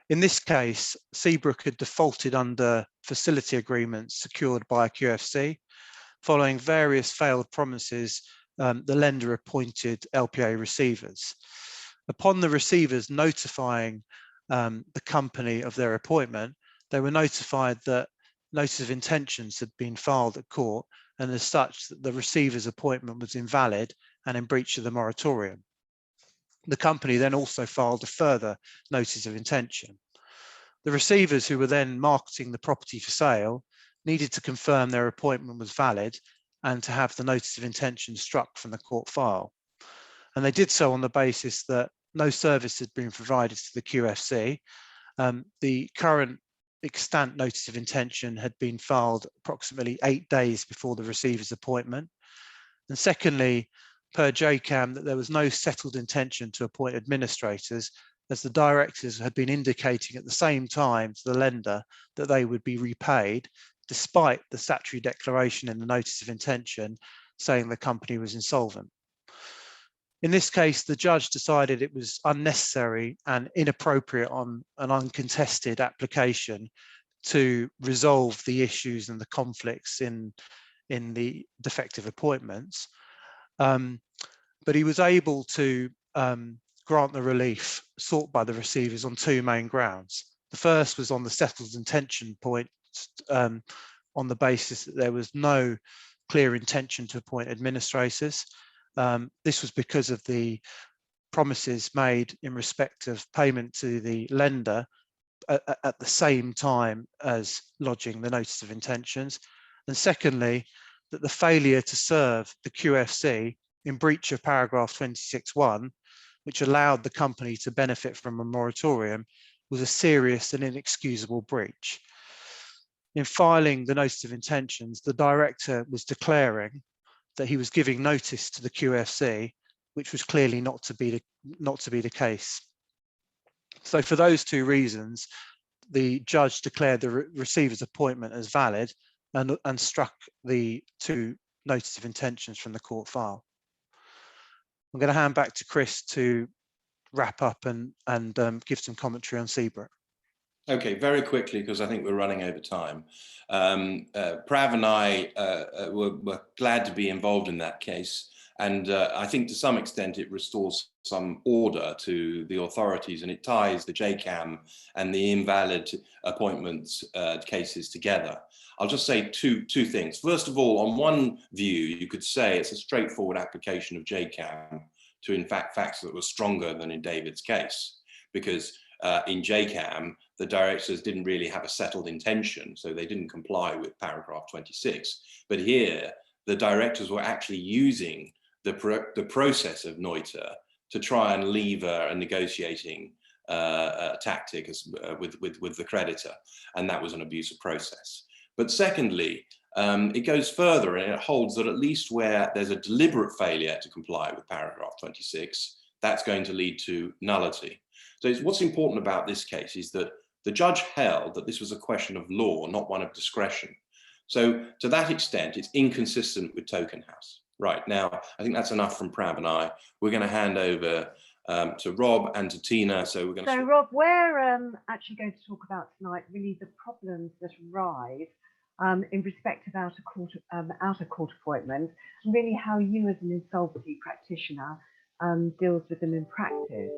In this case, Seabrook had defaulted under facility agreements secured by a QFC. Following various failed promises, the lender appointed LPA receivers. Upon the receivers notifying the company of their appointment, they were notified that notice of intentions had been filed at court, and as such, that the receiver's appointment was invalid and in breach of the moratorium. The company then also filed a further notice of intention. The receivers, who were then marketing the property for sale, needed to confirm their appointment was valid and to have the notice of intention struck from the court file. And they did so on the basis that no service had been provided to the QFC. The current extant notice of intention had been filed approximately 8 days before the receiver's appointment. And secondly, per JCAM, that there was no settled intention to appoint administrators, as the directors had been indicating at the same time to the lender that they would be repaid, despite the statutory declaration in the notice of intention saying the company was insolvent. In this case, the judge decided it was unnecessary and inappropriate on an uncontested application to resolve the issues and the conflicts in the defective appointments. But he was able to grant the relief sought by the receivers on two main grounds. The first was on the settled intention point, on the basis that there was no clear intention to appoint administrators. This was because of the promises made in respect of payment to the lender at the same time as lodging the notice of intentions. And secondly, that the failure to serve the QFC in breach of paragraph 26.1, which allowed the company to benefit from a moratorium, was a serious and inexcusable breach. In filing the notice of intentions, the director was declaring that he was giving notice to the QFC, which was clearly not to be the case. So for those two reasons, the judge declared the receiver's appointment as valid and struck the two notice of intentions from the court file. I'm going to hand back to Chris to wrap up and give some commentary on Seabrook. Okay, very quickly, because I think we're running over time. Prav and I were glad to be involved in that case. And I think to some extent it restores some order to the authorities, and it ties the JCAM and the invalid appointments cases together. I'll just say two things. First of all, on one view, you could say it's a straightforward application of JCAM to, in fact, facts that were stronger than in David's case, because in JCAM, the directors didn't really have a settled intention, so they didn't comply with paragraph 26. But here, the directors were actually using the process of Neuter to try and lever a negotiating tactic with the creditor, and that was an abusive process. But secondly, it goes further, and it holds that at least where there's a deliberate failure to comply with paragraph 26, that's going to lead to nullity. So what's important about this case is that the judge held that this was a question of law, not one of discretion. So to that extent, it's inconsistent with Tokenhouse. Right, now, I think that's enough from Prav and I. We're going to hand over to Rob and to Tina. So Rob, we're actually going to talk about tonight really the problems that arise in respect of outer court appointment, and really how you as an insolvency practitioner deals with them in practice.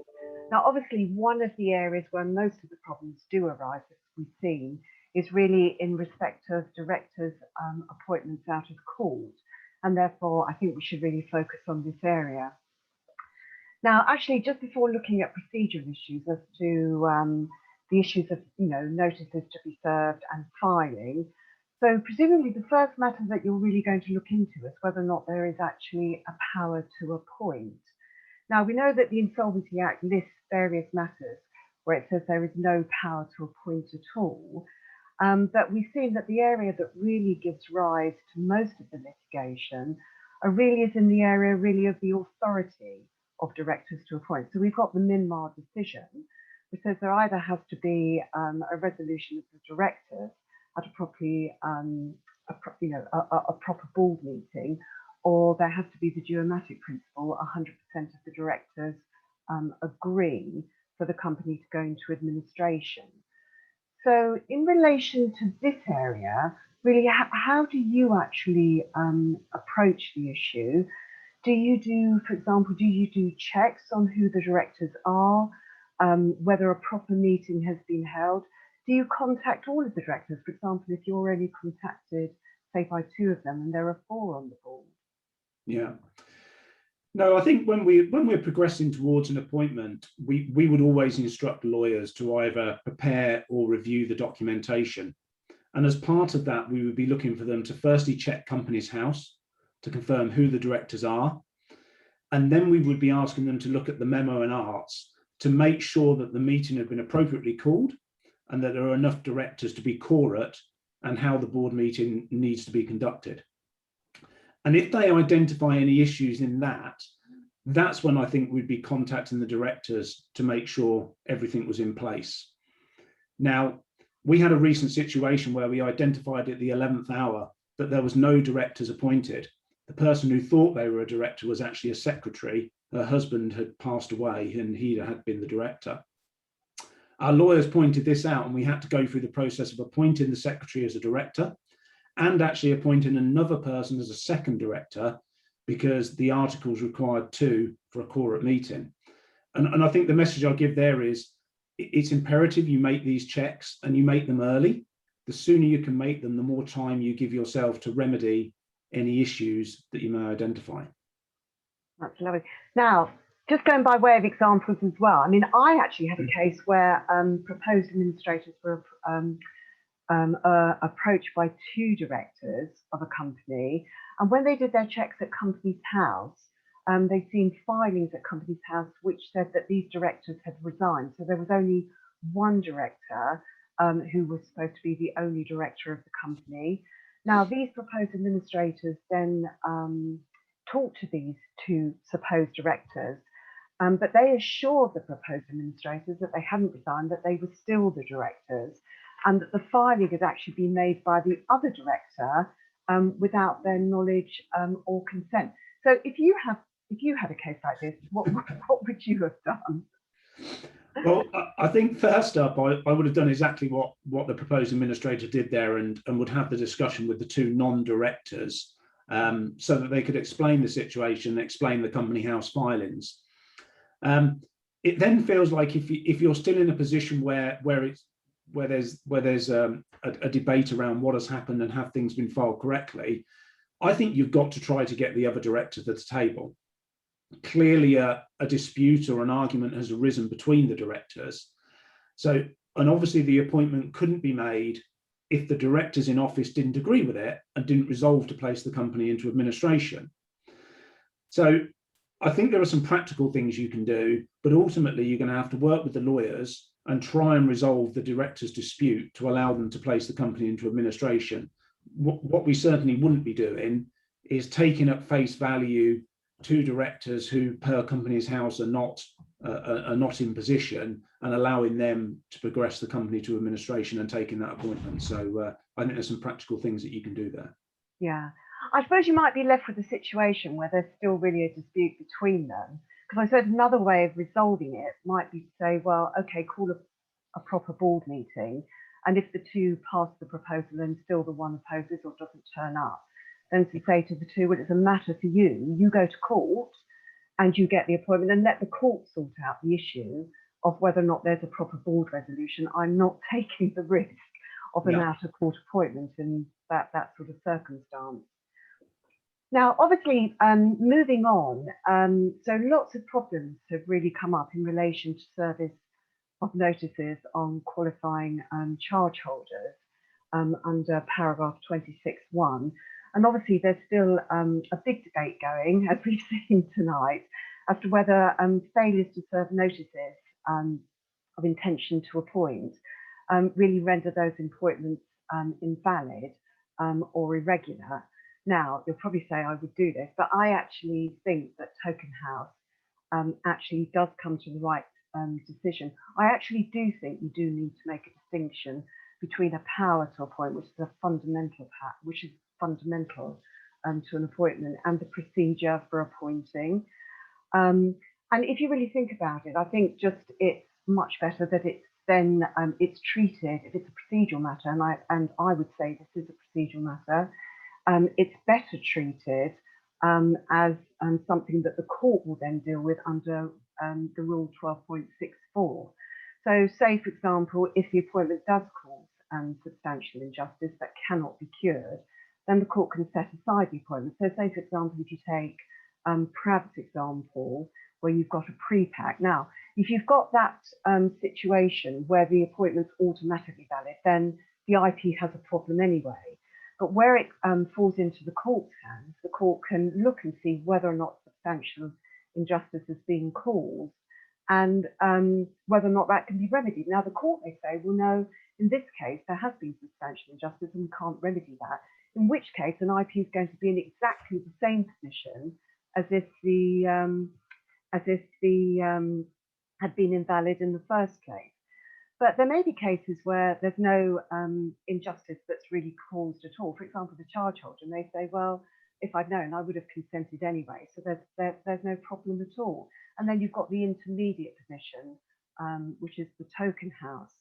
Now, obviously, one of the areas where most of the problems do arise, as we've seen, is really in respect of directors' appointments out of court. And therefore, I think we should really focus on this area. Now, actually, just before looking at procedural issues as to the issues of, notices to be served and filing, so presumably the first matter that you're really going to look into is whether or not there is actually a power to appoint. Now, we know that the Insolvency Act lists various matters where it says there is no power to appoint at all. But we've seen that the area that really gives rise to most of the litigation really is in the area really of the authority of directors to appoint. So we've got the Minmar decision, which says there either has to be a resolution of the directors at a properly, a proper board meeting, or there has to be the duomatic principle, 100% of the directors agree for the company to go into administration. So in relation to this area, really, how do you actually approach the issue? Do you do, for example, do you do checks on who the directors are, whether a proper meeting has been held? Do you contact all of the directors? For example, if you're already contacted, say, by 2 of them and there are 4 on the board? Yeah. No, I think when we're progressing towards an appointment, we would always instruct lawyers to either prepare or review the documentation. And as part of that, we would be looking for them to firstly check Companies House to confirm who the directors are. And then we would be asking them to look at the memo and arts to make sure that the meeting had been appropriately called and that there are enough directors to be quorate and how the board meeting needs to be conducted. And if they identify any issues in that, that's when I think we'd be contacting the directors to make sure everything was in place. Now, we had a recent situation where we identified at the 11th hour that there was no directors appointed. The person who thought they were a director was actually a secretary. Her husband had passed away and he had been the director. Our lawyers pointed this out and we had to go through the process of appointing the secretary as a director and actually appointing another person as a second director because the articles required 2 for a quorum meeting. And I think the message I'll give there is it's imperative you make these checks and you make them early. The sooner you can make them, the more time you give yourself to remedy any issues that you may identify. That's lovely. Now, just going by way of examples as well, I mean, I actually had a case where proposed administrators were approached by 2 directors of a company, and when they did their checks at Companies House, they'd seen filings at Companies House which said that these directors had resigned. So there was only 1 director who was supposed to be the only director of the company. Now, these proposed administrators then talked to these 2 supposed directors, but they assured the proposed administrators that they hadn't resigned, that they were still the directors, and that the filing had actually been made by the other director without their knowledge or consent. So if you had a case like this, what would you have done? Well, I think first up, I would have done exactly what the proposed administrator did there and would have the discussion with the 2 non-directors so that they could explain the situation, explain the Company House filings. It then feels like if you're still in a position where there's a debate around what has happened and have things been filed correctly, I think you've got to try to get the other director to the table. Clearly a dispute or an argument has arisen between the directors. So, and obviously the appointment couldn't be made if the directors in office didn't agree with it and didn't resolve to place the company into administration. So I think there are some practical things you can do, but ultimately you're going to have to work with the lawyers and try and resolve the directors' dispute to allow them to place the company into administration. What we certainly wouldn't be doing is taking at face value 2 directors who per Companies House are not in position and allowing them to progress the company to administration and taking that appointment. So I think there's some practical things that you can do there. Yeah, I suppose you might be left with a situation where there's still really a dispute between them. Because I said another way of resolving it might be to say, well, okay, call a proper board meeting. And if the 2 pass the proposal and still the one opposes or doesn't turn up, then to say to the 2, well, it's a matter for you, you go to court and you get the appointment, and let the court sort out the issue of whether or not there's a proper board resolution. I'm not taking the risk of an out-of-court appointment in that sort of circumstance. Now, obviously, moving on, so lots of problems have really come up in relation to service of notices on qualifying charge holders under paragraph 26(1). And obviously, there's still a big debate going, as we've seen tonight, as to whether failures to serve notices of intention to appoint really render those appointments invalid or irregular. Now, you'll probably say I would do this, but I actually think that Tokenhouse actually does come to the right decision. I actually do think you do need to make a distinction between a power to appoint, which is a fundamental to an appointment, and the procedure for appointing. And if you really think about it, I think just it's much better that it's then it's treated, if it's a procedural matter, and I would say this is a procedural matter, it's better treated as something that the court will then deal with under the rule 12.64. So say, for example, if the appointment does cause substantial injustice that cannot be cured, then the court can set aside the appointment. So say, for example, if you take Prav's example, where you've got a pre-pack. Now, if you've got that situation where the appointment's automatically valid, then the IP has a problem anyway. But where it falls into the court's hands, the court can look and see whether or not substantial injustice has been caused and whether or not that can be remedied. Now, the court may say, well, no, in this case, there has been substantial injustice and we can't remedy that, in which case an IP is going to be in exactly the same position as if the had been invalid in the first place. But there may be cases where there's no injustice that's really caused at all. For example, the charge holder may say, well, if I'd known, I would have consented anyway. So there's no problem at all. And then you've got the intermediate position, which is the Tokenhouse.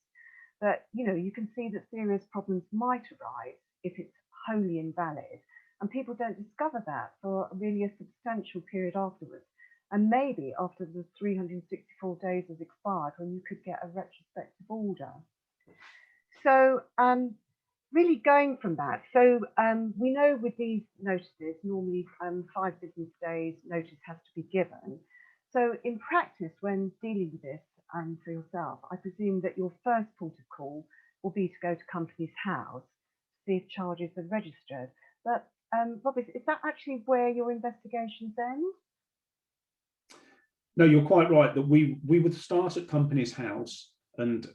But, you know, you can see that serious problems might arise if it's wholly invalid. And people don't discover that for really a substantial period afterwards. And maybe after the 364 days has expired, when you could get a retrospective order. So really going from that, so we know with these notices, normally 5 business days notice has to be given. So in practice, when dealing with this for yourself, I presume that your first port of call will be to go to Companies House to see if charges are registered. But Rob, is that actually where your investigations end? No, you're quite right that we would start at Companies House, and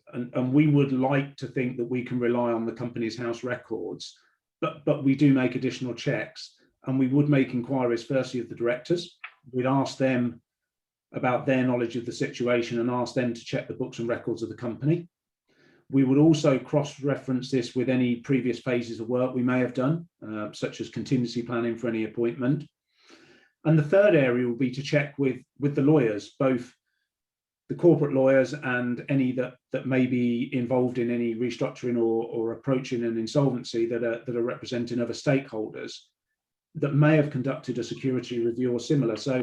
we would like to think that we can rely on the Companies House records, but we do make additional checks, and we would make inquiries firstly of the directors. We'd ask them about their knowledge of the situation and ask them to check the books and records of the company. We would also cross-reference this with any previous phases of work we may have done, such as contingency planning for any appointment. And the third area will be to check with the lawyers, both the corporate lawyers and any that may be involved in any restructuring or approaching an insolvency that are representing other stakeholders that may have conducted a security review or similar. So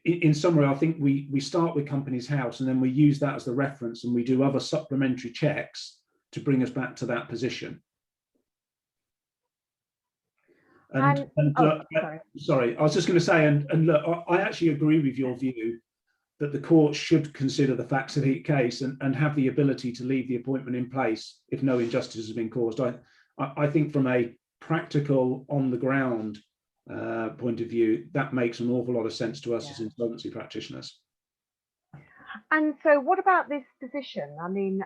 in summary, I think we start with Companies House and then we use that as the reference and we do other supplementary checks to bring us back to that position. Sorry, I was just going to say, and look, I actually agree with your view that the court should consider the facts of each case and have the ability to leave the appointment in place if no injustice has been caused. I think from a practical, on the ground point of view, that makes an awful lot of sense to us as insolvency practitioners. And so, what about this position? I mean,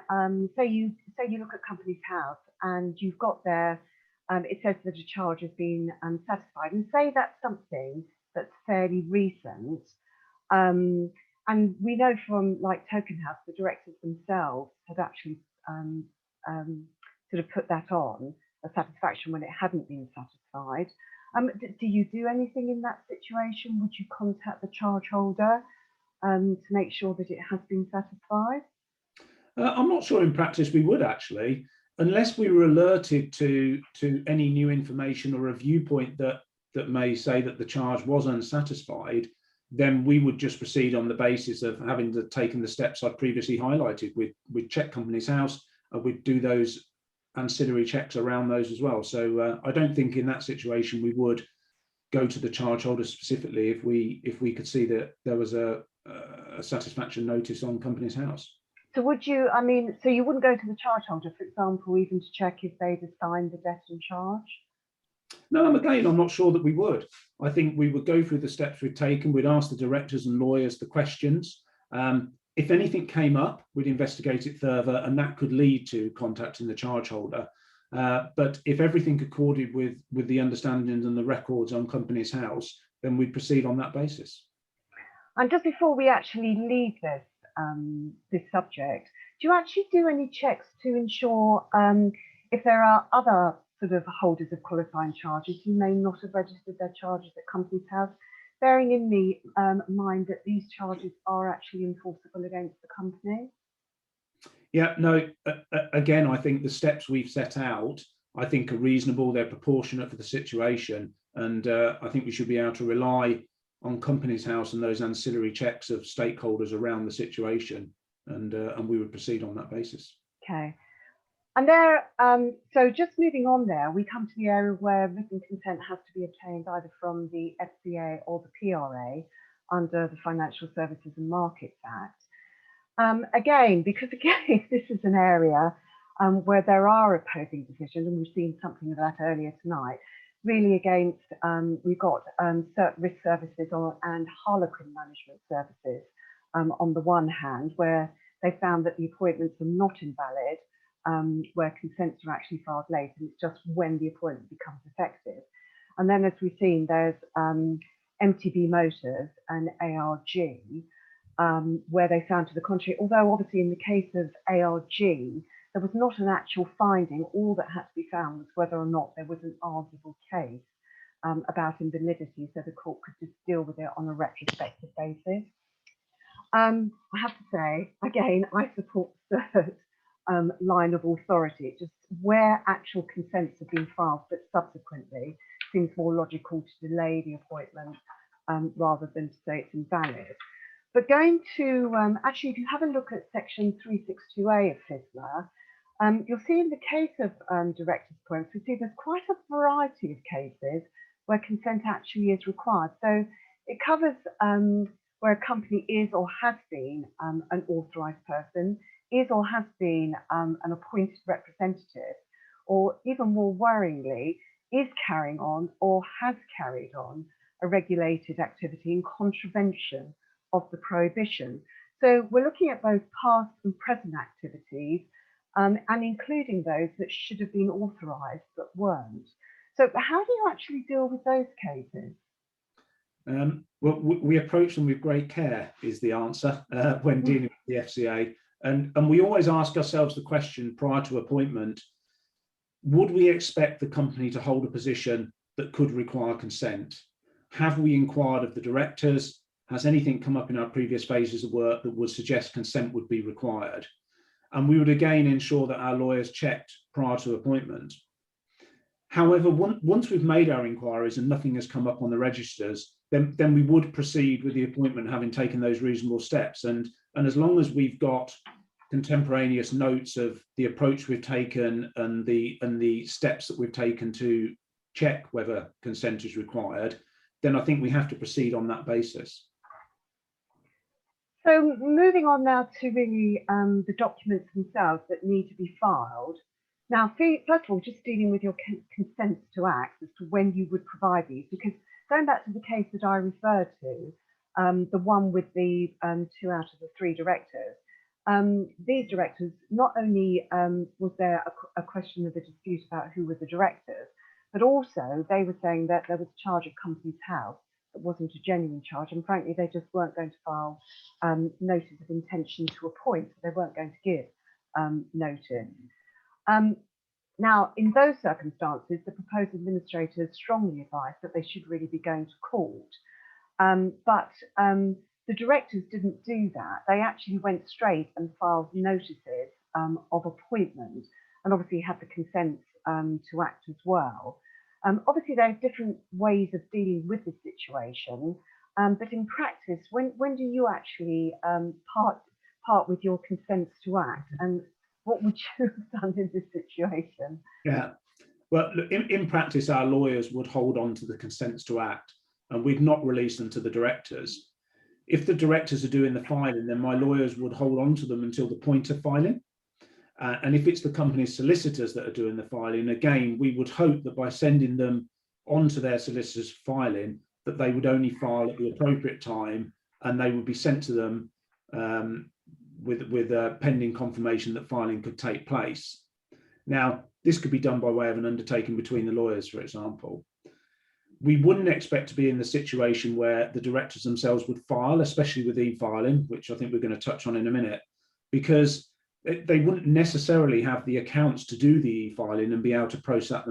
say you look at Companies House and you've got there. It says that a charge has been satisfied, and say that's something that's fairly recent. And we know from like Tokenhouse, the directors themselves had actually sort of put that on a satisfaction when it hadn't been satisfied. Do you do anything in that situation? Would you contact the charge holder to make sure that it has been satisfied? I'm not sure in practice we would actually. Unless we were alerted to any new information or a viewpoint that may say that the charge was unsatisfied, then we would just proceed on the basis of having taken the steps I've previously highlighted. We'd check Companies House, and we'd do those ancillary checks around those as well. So I don't think in that situation we would go to the charge holder specifically if we could see that there was a satisfaction notice on Companies House. So would you, I mean, so you wouldn't go to the charge holder, for example, even to check if they'd assigned the debt and charge? No, again, I'm not sure that we would. I think we would go through the steps we've taken. We'd ask the directors and lawyers the questions. If anything came up, we'd investigate it further, and that could lead to contacting the charge holder. But if everything accorded with the understandings and the records on Companies House, then we'd proceed on that basis. And just before we actually leave this this subject, do you actually do any checks to ensure if there are other sort of holders of qualifying charges who may not have registered their charges at Companies House, bearing in mind that these charges are actually enforceable against the company? Yeah, no, again, I think the steps we've set out, I think are reasonable, they're proportionate for the situation, and I think we should be able to rely on Companies House and those ancillary checks of stakeholders around the situation, and we would proceed on that basis. Okay. And there, so just moving on there, we come to the area where written consent has to be obtained either from the FCA or the PRA under the Financial Services and Markets Act. Again, because again, this is an area where there are opposing decisions, and we've seen something of that earlier tonight, really against, we've got risk services and Harlequin management services on the one hand, where they found that the appointments are not invalid, where consents are actually filed late, and it's just when the appointment becomes effective. And then, as we've seen, there's MTB Motors and ARG, where they found to the contrary, although obviously in the case of ARG, there was not an actual finding. All that had to be found was whether or not there was an arguable case about invalidity, so the court could just deal with it on a retrospective basis. I have to say, again, I support the third line of authority. Just where actual consents have been filed, but subsequently seems more logical to delay the appointment rather than to say it's invalid. But going to, actually, if you have a look at section 362A of FISMA, you'll see in the case of directors' appointments, we see there's quite a variety of cases where consent actually is required. So it covers where a company is or has been an authorised person, is or has been an appointed representative, or even more worryingly, is carrying on or has carried on a regulated activity in contravention of the prohibition. So we're looking at both past and present activities, and including those that should have been authorised but weren't. So how do you actually deal with those cases? Well, we approach them with great care is the answer when dealing with the FCA. And we always ask ourselves the question prior to appointment, would we expect the company to hold a position that could require consent? Have we inquired of the directors? Has anything come up in our previous phases of work that would suggest consent would be required? And we would again ensure that our lawyers checked prior to appointment. However, once we've made our inquiries and nothing has come up on the registers, then we would proceed with the appointment having taken those reasonable steps. And as long as we've got contemporaneous notes of the approach we've taken and the steps that we've taken to check whether consent is required, then I think we have to proceed on that basis. So moving on now to really the documents themselves that need to be filed. Now, first of all, just dealing with your consents to act as to when you would provide these, because going back to the case that I referred to, the one with the 2 out of the 3 directors, these directors, not only was there a question of a dispute about who were the directors, but also they were saying that there was a charge at Companies House that wasn't a genuine charge, and frankly, they just weren't going to file notice of intention to appoint, so they weren't going to give notice. Now, in those circumstances, the proposed administrators strongly advised that they should really be going to court. But the directors didn't do that. They actually went straight and filed notices of appointment, and obviously had the consent to act as well. Obviously, there are different ways of dealing with this situation. But in practice, when do you actually part with your consents to act? And what would you have done in this situation? Yeah, well, look, in practice, our lawyers would hold on to the consents to act, and we'd not release them to the directors. If the directors are doing the filing, then my lawyers would hold on to them until the point of filing. And if it's the company's solicitors that are doing the filing, again, we would hope that by sending them onto their solicitor's filing, that they would only file at the appropriate time, and they would be sent to them with a pending confirmation that filing could take place. Now, this could be done by way of an undertaking between the lawyers, for example. We wouldn't expect to be in the situation where the directors themselves would file, especially with e-filing, which I think we're going to touch on in a minute, because they wouldn't necessarily have the accounts to do the e-filing and be able to process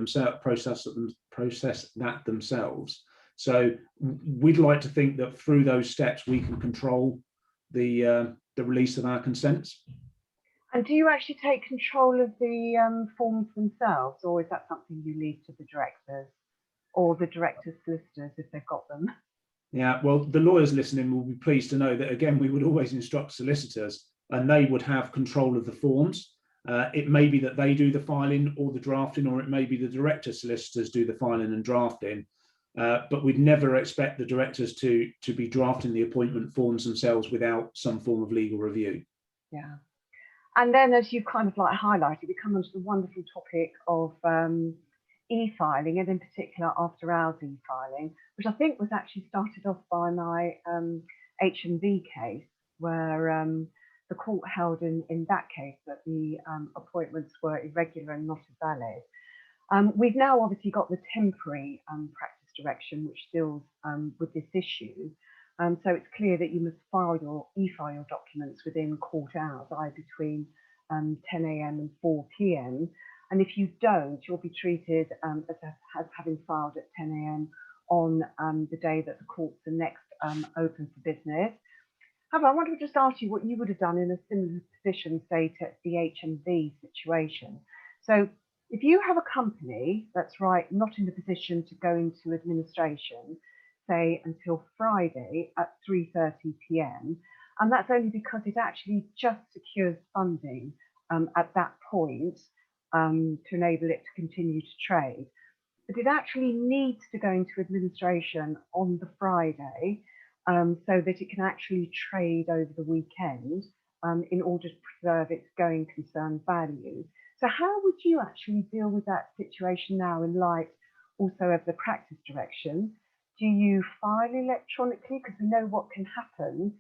that themselves. So we'd like to think that through those steps we can control the release of our consents. And do you actually take control of the forms themselves, or is that something you leave to the directors or the directors' solicitors if they've got them? Yeah, well, the lawyers listening will be pleased to know that, again, we would always instruct solicitors, and they would have control of the forms. It may be that they do the filing or the drafting, or it may be the director solicitors do the filing and drafting. But we'd never expect the directors to be drafting the appointment forms themselves without some form of legal review. Yeah. And then, as you kind of like highlighted, we come onto the wonderful topic of e-filing, and in particular after hours e-filing, which I think was actually started off by my H&V case, where the court held in that case that the appointments were irregular and not valid. We've now obviously got the temporary practice direction, which deals with this issue. So it's clear that you must e-file your documents within court hours, either between 10 AM and 4 PM. And if you don't, you'll be treated as having filed at 10 AM on the day that the courts are next open for business. However, I want to just ask you what you would have done in a similar position, say, to the H&V situation. So if you have a company that's not in the position to go into administration, say until Friday at 3:30 PM, and that's only because it actually just secures funding at that point to enable it to continue to trade. But it actually needs to go into administration on the Friday so that it can actually trade over the weekend in order to preserve its going concern value. So how would you actually deal with that situation now in light also of the practice direction? Do you file electronically? Because we know what can happen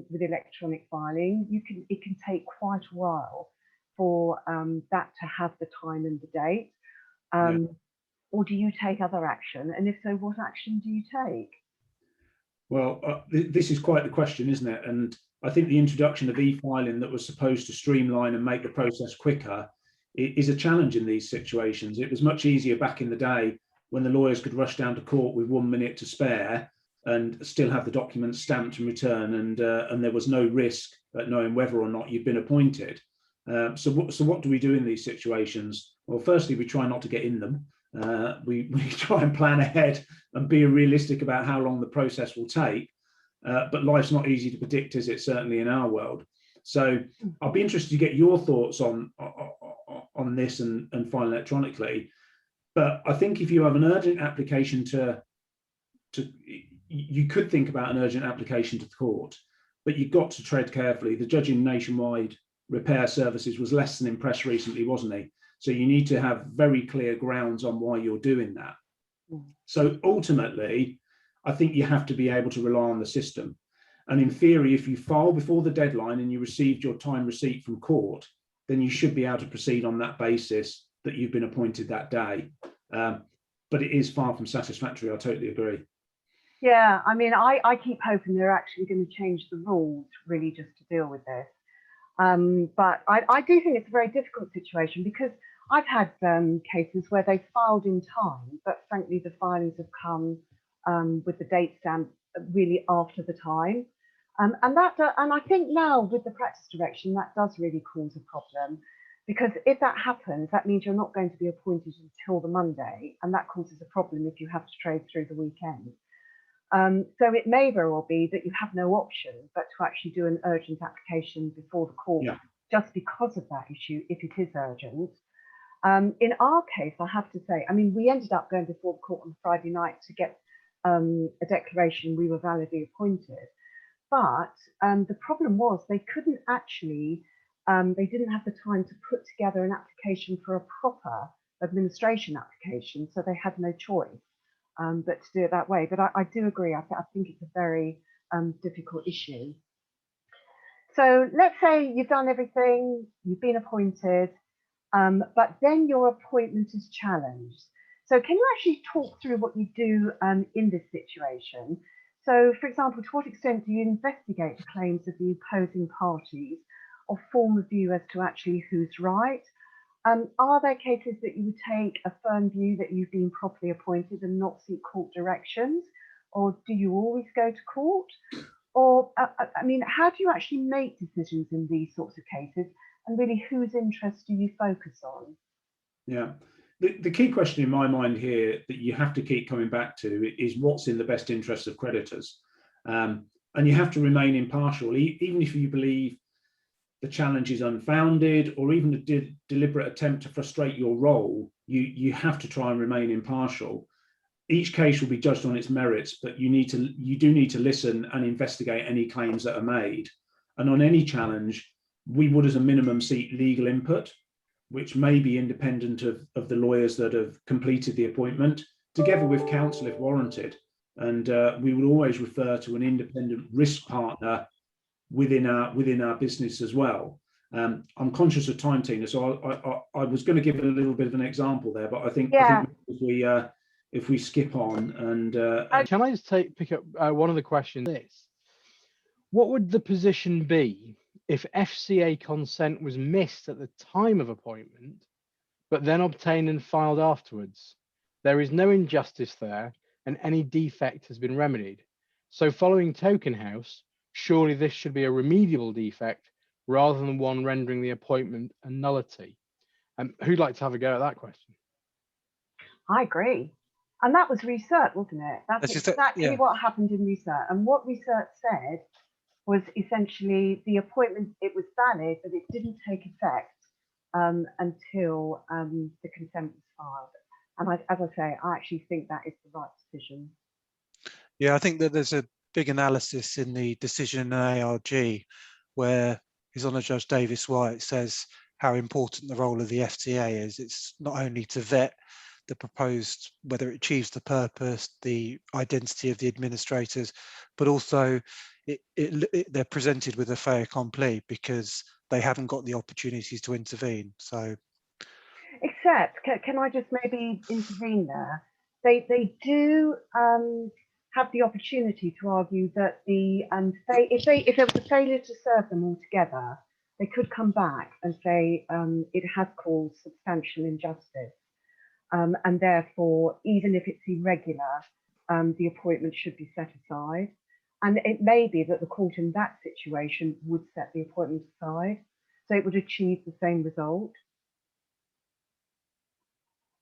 with electronic filing. It can take quite a while for that to have the time and the date. Or do you take other action? And if so, what action do you take? Well, this is quite the question, isn't it? And I think the introduction of e-filing that was supposed to streamline and make the process quicker is a challenge in these situations. It was much easier back in the day when the lawyers could rush down to court with 1 minute to spare and still have the documents stamped and return, and there was no risk at knowing whether or not you'd been appointed. So what do we do in these situations? Well, firstly, we try not to get in them. We try and plan ahead and be realistic about how long the process will take. But life's not easy to predict, is it? Certainly in our world. So I'll be interested to get your thoughts on this and file electronically. But I think if you have an urgent application you could think about an urgent application to the court, but you've got to tread carefully. The judge in Nationwide Repair Services was less than impressed recently, wasn't he? So you need to have very clear grounds on why you're doing that. So ultimately, I think you have to be able to rely on the system. And in theory, if you file before the deadline and you received your time receipt from court, then you should be able to proceed on that basis that you've been appointed that day. But it is far from satisfactory. I totally agree. Yeah, I mean, I keep hoping they're actually going to change the rules really just to deal with this. But I do think it's a very difficult situation, because I've had cases where they filed in time, but frankly, the filings have come with the date stamp really after the time. And I think now with the practice direction, that does really cause a problem, because if that happens, that means you're not going to be appointed until the Monday, and that causes a problem if you have to trade through the weekend. So it may very well be that you have no option but to actually do an urgent application before the court, just because of that issue, if it is urgent. In our case, I have to say, I mean, we ended up going before the court on Friday night to get a declaration we were validly appointed. But the problem was they couldn't actually, they didn't have the time to put together an application for a proper administration application, so they had no choice but to do it that way. But I do agree, I think it's a very difficult issue. So let's say you've done everything, you've been appointed, but then your appointment is challenged. So can you actually talk through what you do in this situation? So, for example, to what extent do you investigate the claims of the opposing parties or form a view as to actually who's right? Are there cases that you would take a firm view that you've been properly appointed and not seek court directions? Or do you always go to court? Or, I mean, how do you actually make decisions in these sorts of cases? And really, whose interests do you focus on? Yeah. The key question in my mind here that you have to keep coming back to is what's in the best interest of creditors. And you have to remain impartial, even if you believe the challenge is unfounded or even a deliberate attempt to frustrate your role, you have to try and remain impartial. Each case will be judged on its merits, but you do need to listen and investigate any claims that are made. And on any challenge, we would as a minimum seek legal input, which may be independent of the lawyers that have completed the appointment, together with counsel if warranted. And we would always refer to an independent risk partner within our business as well. I'm conscious of time, Tina, so I was going to give a little bit of an example there, but I think if we skip on and can I just pick up one of the questions? What would the position be if FCA consent was missed at the time of appointment, but then obtained and filed afterwards? There is no injustice there, and any defect has been remedied. So following Tokenhouse, surely this should be a remediable defect rather than one rendering the appointment a nullity. Who'd like to have a go at that question? I agree. And that was research, wasn't it? That's exactly what happened in research. And what research said was essentially the appointment, it was valid, but it didn't take effect until the consent was filed. And as I say, I actually think that is the right decision. Yeah, I think that there's a big analysis in the decision in ARG where His Honour Judge Davis White says how important the role of the FCA is. It's not only to vet the proposed, whether it achieves the purpose, the identity of the administrators, but also they're presented with a fait accompli because they haven't got the opportunities to intervene. So, except, can I just maybe intervene there? They do have the opportunity to argue that if there was a failure to serve them altogether, they could come back and say it has caused substantial injustice, and therefore, even if it's irregular, the appointment should be set aside. And it may be that the court in that situation would set the appointment aside, so it would achieve the same result.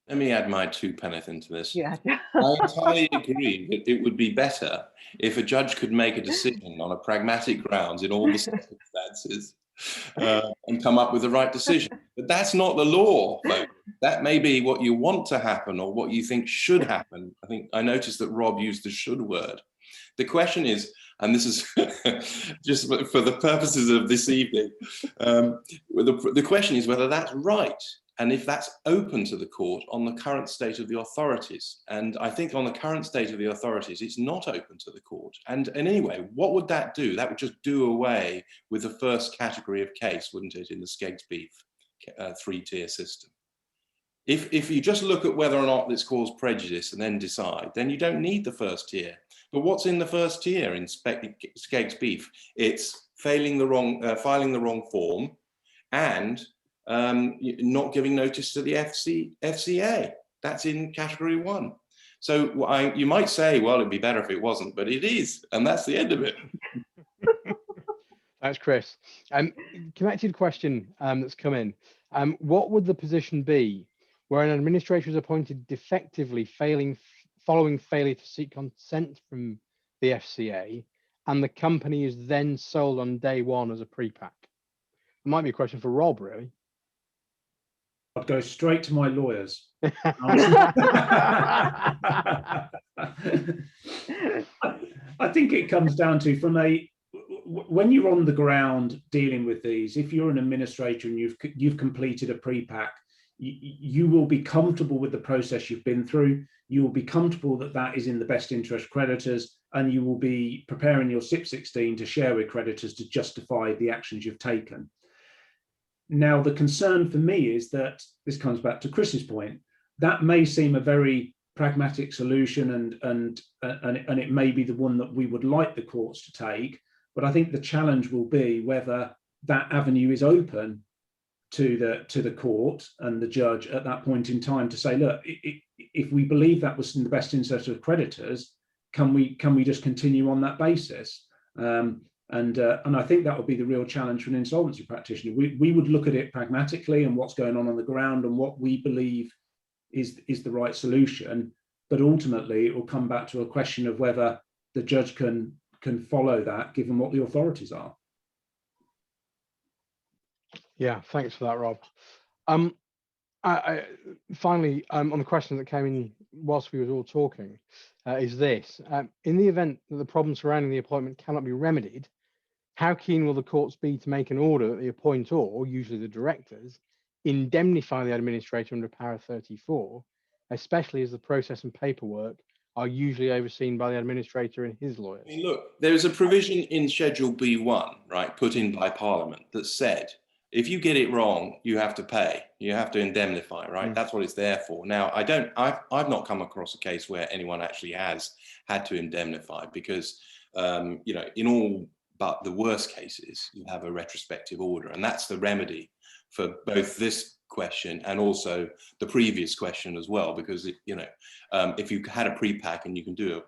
Let me add my 2 pence into this. Yeah. I entirely agree that it would be better if a judge could make a decision on a pragmatic grounds in all the circumstances and come up with the right decision. But that's not the law, folks. That may be what you want to happen or what you think should happen. I noticed that Rob used the should word. The question is, and this is just for the purposes of this evening, the question is whether that's right and if that's open to the court on the current state of the authorities. And I think on the current state of the authorities, it's not open to the court. And anyway, what would that do? That would just do away with the first category of case, wouldn't it, in the Skeggs Beef 3-tier system? If you just look at whether or not this caused prejudice and then decide, then you don't need the first tier. But what's in the first tier in Skeggs Beef? It's filing the wrong form and not giving notice to the FCA. That's in category 1. So you might say, well, it'd be better if it wasn't, but it is, and that's the end of it. Thanks, Chris. Connected question that's come in. What would the position be where an administrator is appointed defectively following failure to seek consent from the FCA, and the company is then sold on day one as a pre-pack? It might be a question for Rob, really. I'd go straight to my lawyers. I think it comes down to, when you're on the ground dealing with these, if you're an administrator and you've completed a pre-pack, you will be comfortable with the process you've been through. You will be comfortable that that is in the best interest of creditors, and you will be preparing your SIP 16 to share with creditors to justify the actions you've taken. Now, the concern for me is that this comes back to Chris's point. That may seem a very pragmatic solution, and it may be the one that we would like the courts to take. But I think the challenge will be whether that avenue is open to the court and the judge at that point in time to say, look, if we believe that was in the best interest of creditors, can we just continue on that basis? And I think that would be the real challenge for an insolvency practitioner. We would look at it pragmatically and what's going on the ground and what we believe is the right solution. But ultimately, it will come back to a question of whether the judge can follow that, given what the authorities are. Yeah, thanks for that, Rob. Finally, on the question that came in whilst we were all talking, is this: in the event that the problem surrounding the appointment cannot be remedied, how keen will the courts be to make an order that the appointor, usually the directors, indemnify the administrator under Para 34, especially as the process and paperwork are usually overseen by the administrator and his lawyers? I mean, look, there is a provision in Schedule B1, right, put in by Parliament that said, if you get it wrong, you have to pay, you have to indemnify, right? That's what it's there for. Now, I've not come across a case where anyone actually has had to indemnify, because, you know, in all but the worst cases, you have a retrospective order, and that's the remedy for both this question and also the previous question as well, because you know, if you had a pre-pack and you can do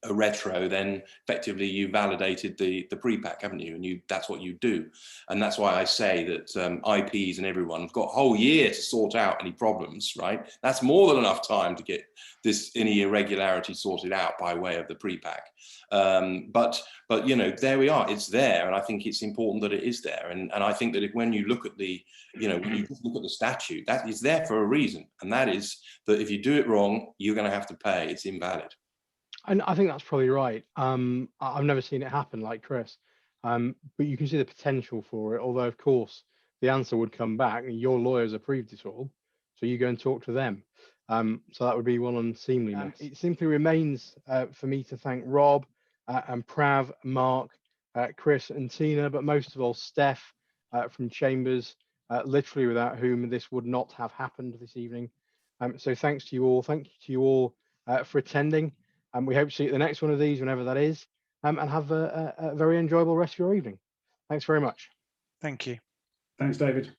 a retro, then effectively you validated the pre-pack, haven't you? And that's what you do. And that's why I say that IPs and everyone have got a whole year to sort out any problems, right? That's more than enough time to get any irregularity sorted out by way of the pre-pack. But you know, there we are, it's there. And I think it's important that it is there. And I think that when you look at when you just look at the statute, that is there for a reason. And that is that if you do it wrong, you're going to have to pay. It's invalid. And I think that's probably right. I've never seen it happen like Chris, but you can see the potential for it. Although, of course, the answer would come back, your lawyers approved it all, so you go and talk to them. So that would be one unseemly mess. It simply remains for me to thank Rob and Prav, Mark, Chris and Tina, but most of all, Steph from Chambers, literally without whom this would not have happened this evening. So thanks to you all. Thank you to you all for attending. And we hope to see you at the next one of these, whenever that is, and have a very enjoyable rest of your evening. Thanks very much. Thank you. Thanks, David.